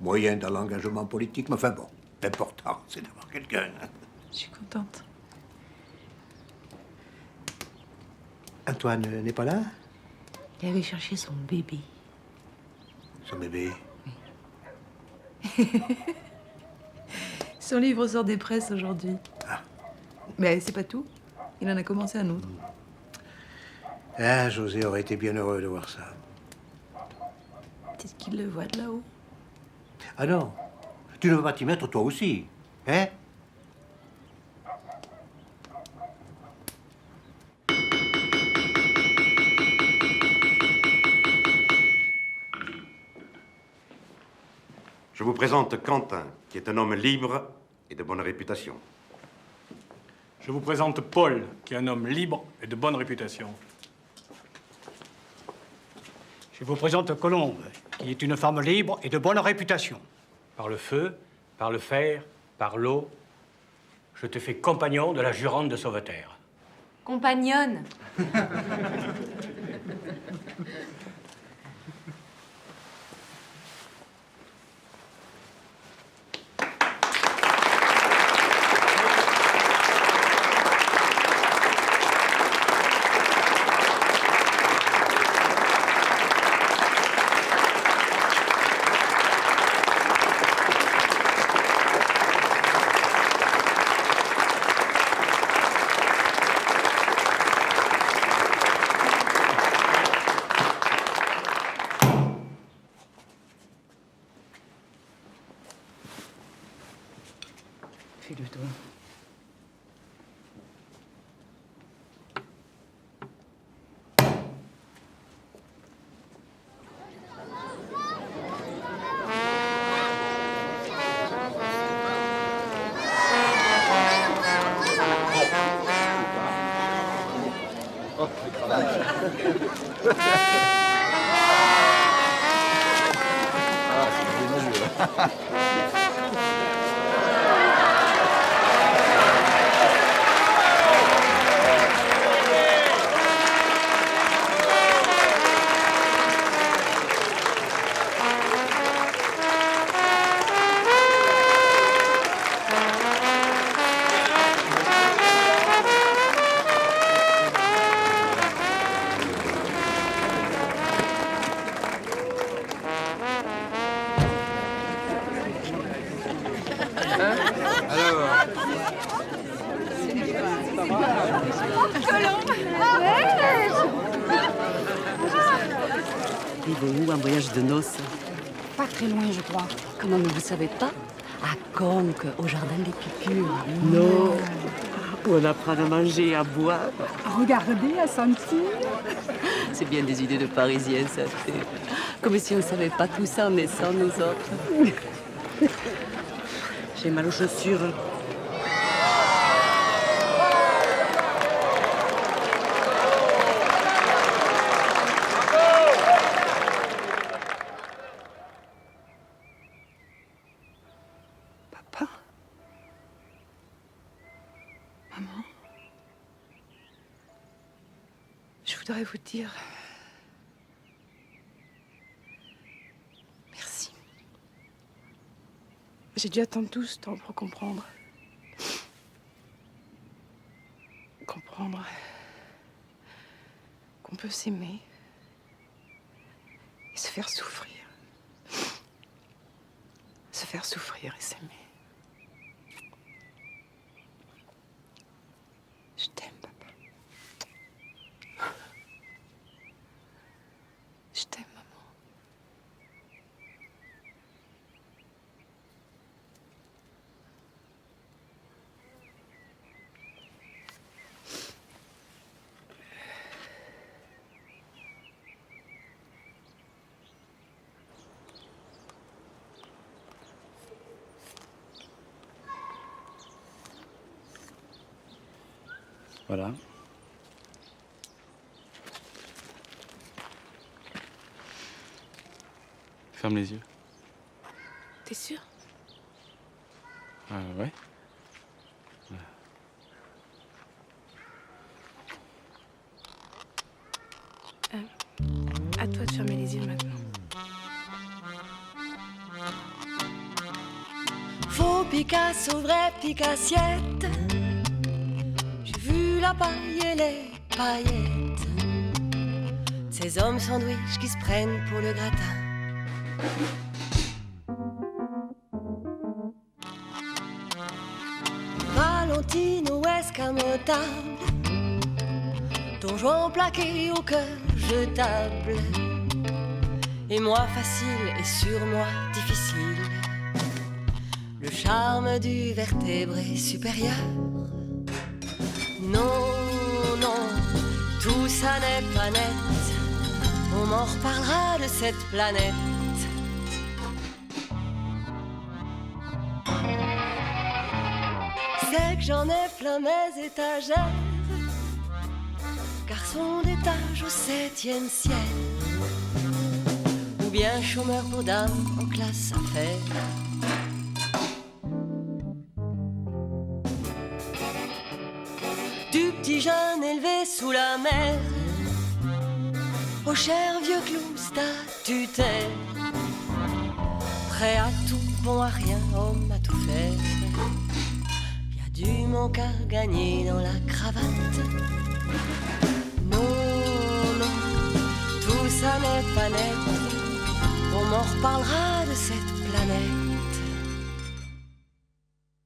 moyen dans l'engagement politique, mais enfin bon, l'important, c'est d'avoir quelqu'un. Je suis contente. Antoine n'est pas là? Il avait cherché son bébé. Son bébé? Son livre sort des presses aujourd'hui. Mais c'est pas tout. Il en a commencé un autre. Ah, José aurait été bien heureux de voir ça. Est-ce qu'il le voit de là-haut? Ah non, tu ne veux pas t'y mettre toi aussi, hein? Je vous présente Quentin, qui est un homme libre et de bonne réputation. Je vous présente Paul, qui est un homme libre et de bonne réputation. Je vous présente Colombe, qui est une femme libre et de bonne réputation. Par le feu, par le fer, par l'eau, je te fais compagnon de la jurande de Sauveterre. Compagnonne. Fais-le toi. Il va où, un voyage de noces? Pas très loin, je crois. Comment, mais vous savez pas? À Conques, au jardin des piqûres. Non. Où on apprend à manger et à boire. Regardez, à sentir. C'est bien des idées de Parisiens, ça fait. Comme si on ne savait pas tout ça en naissant, nous autres. J'ai mal aux chaussures. Papa? Maman? Je voudrais vous dire... merci. J'ai dû attendre tout ce temps pour comprendre. Comprendre qu'on peut s'aimer et se faire souffrir. Se faire souffrir et s'aimer. Je t'aime, papa. Je t'aime, maman. Voilà. Ferme les yeux. T'es sûr? Ouais. À toi de fermer les yeux maintenant. Faux Picasso, vrai Picassiette. J'ai vu la paille et les paillettes. Ces hommes sandwich qui se prennent pour le gratin. Valentino escamotable. Donjon plaqué au cœur jetable. Et moi facile et sur moi difficile. Le charme du vertébré supérieur. Non, non, tout ça n'est pas net. On m'en reparlera de cette planète. C'est que j'en ai plein mes étagères. Garçon d'étage au 7e ciel. Ou bien chômeur pour dame en classe affaires. Du petit jeune élevé sous la mer. Au cher vieux clou statutaire. Prêt à tout, bon à rien, homme à tout faire. Y'a du manque à gagner dans la cravate. Non, non, tout ça n'est pas net. On m'en reparlera de cette planète.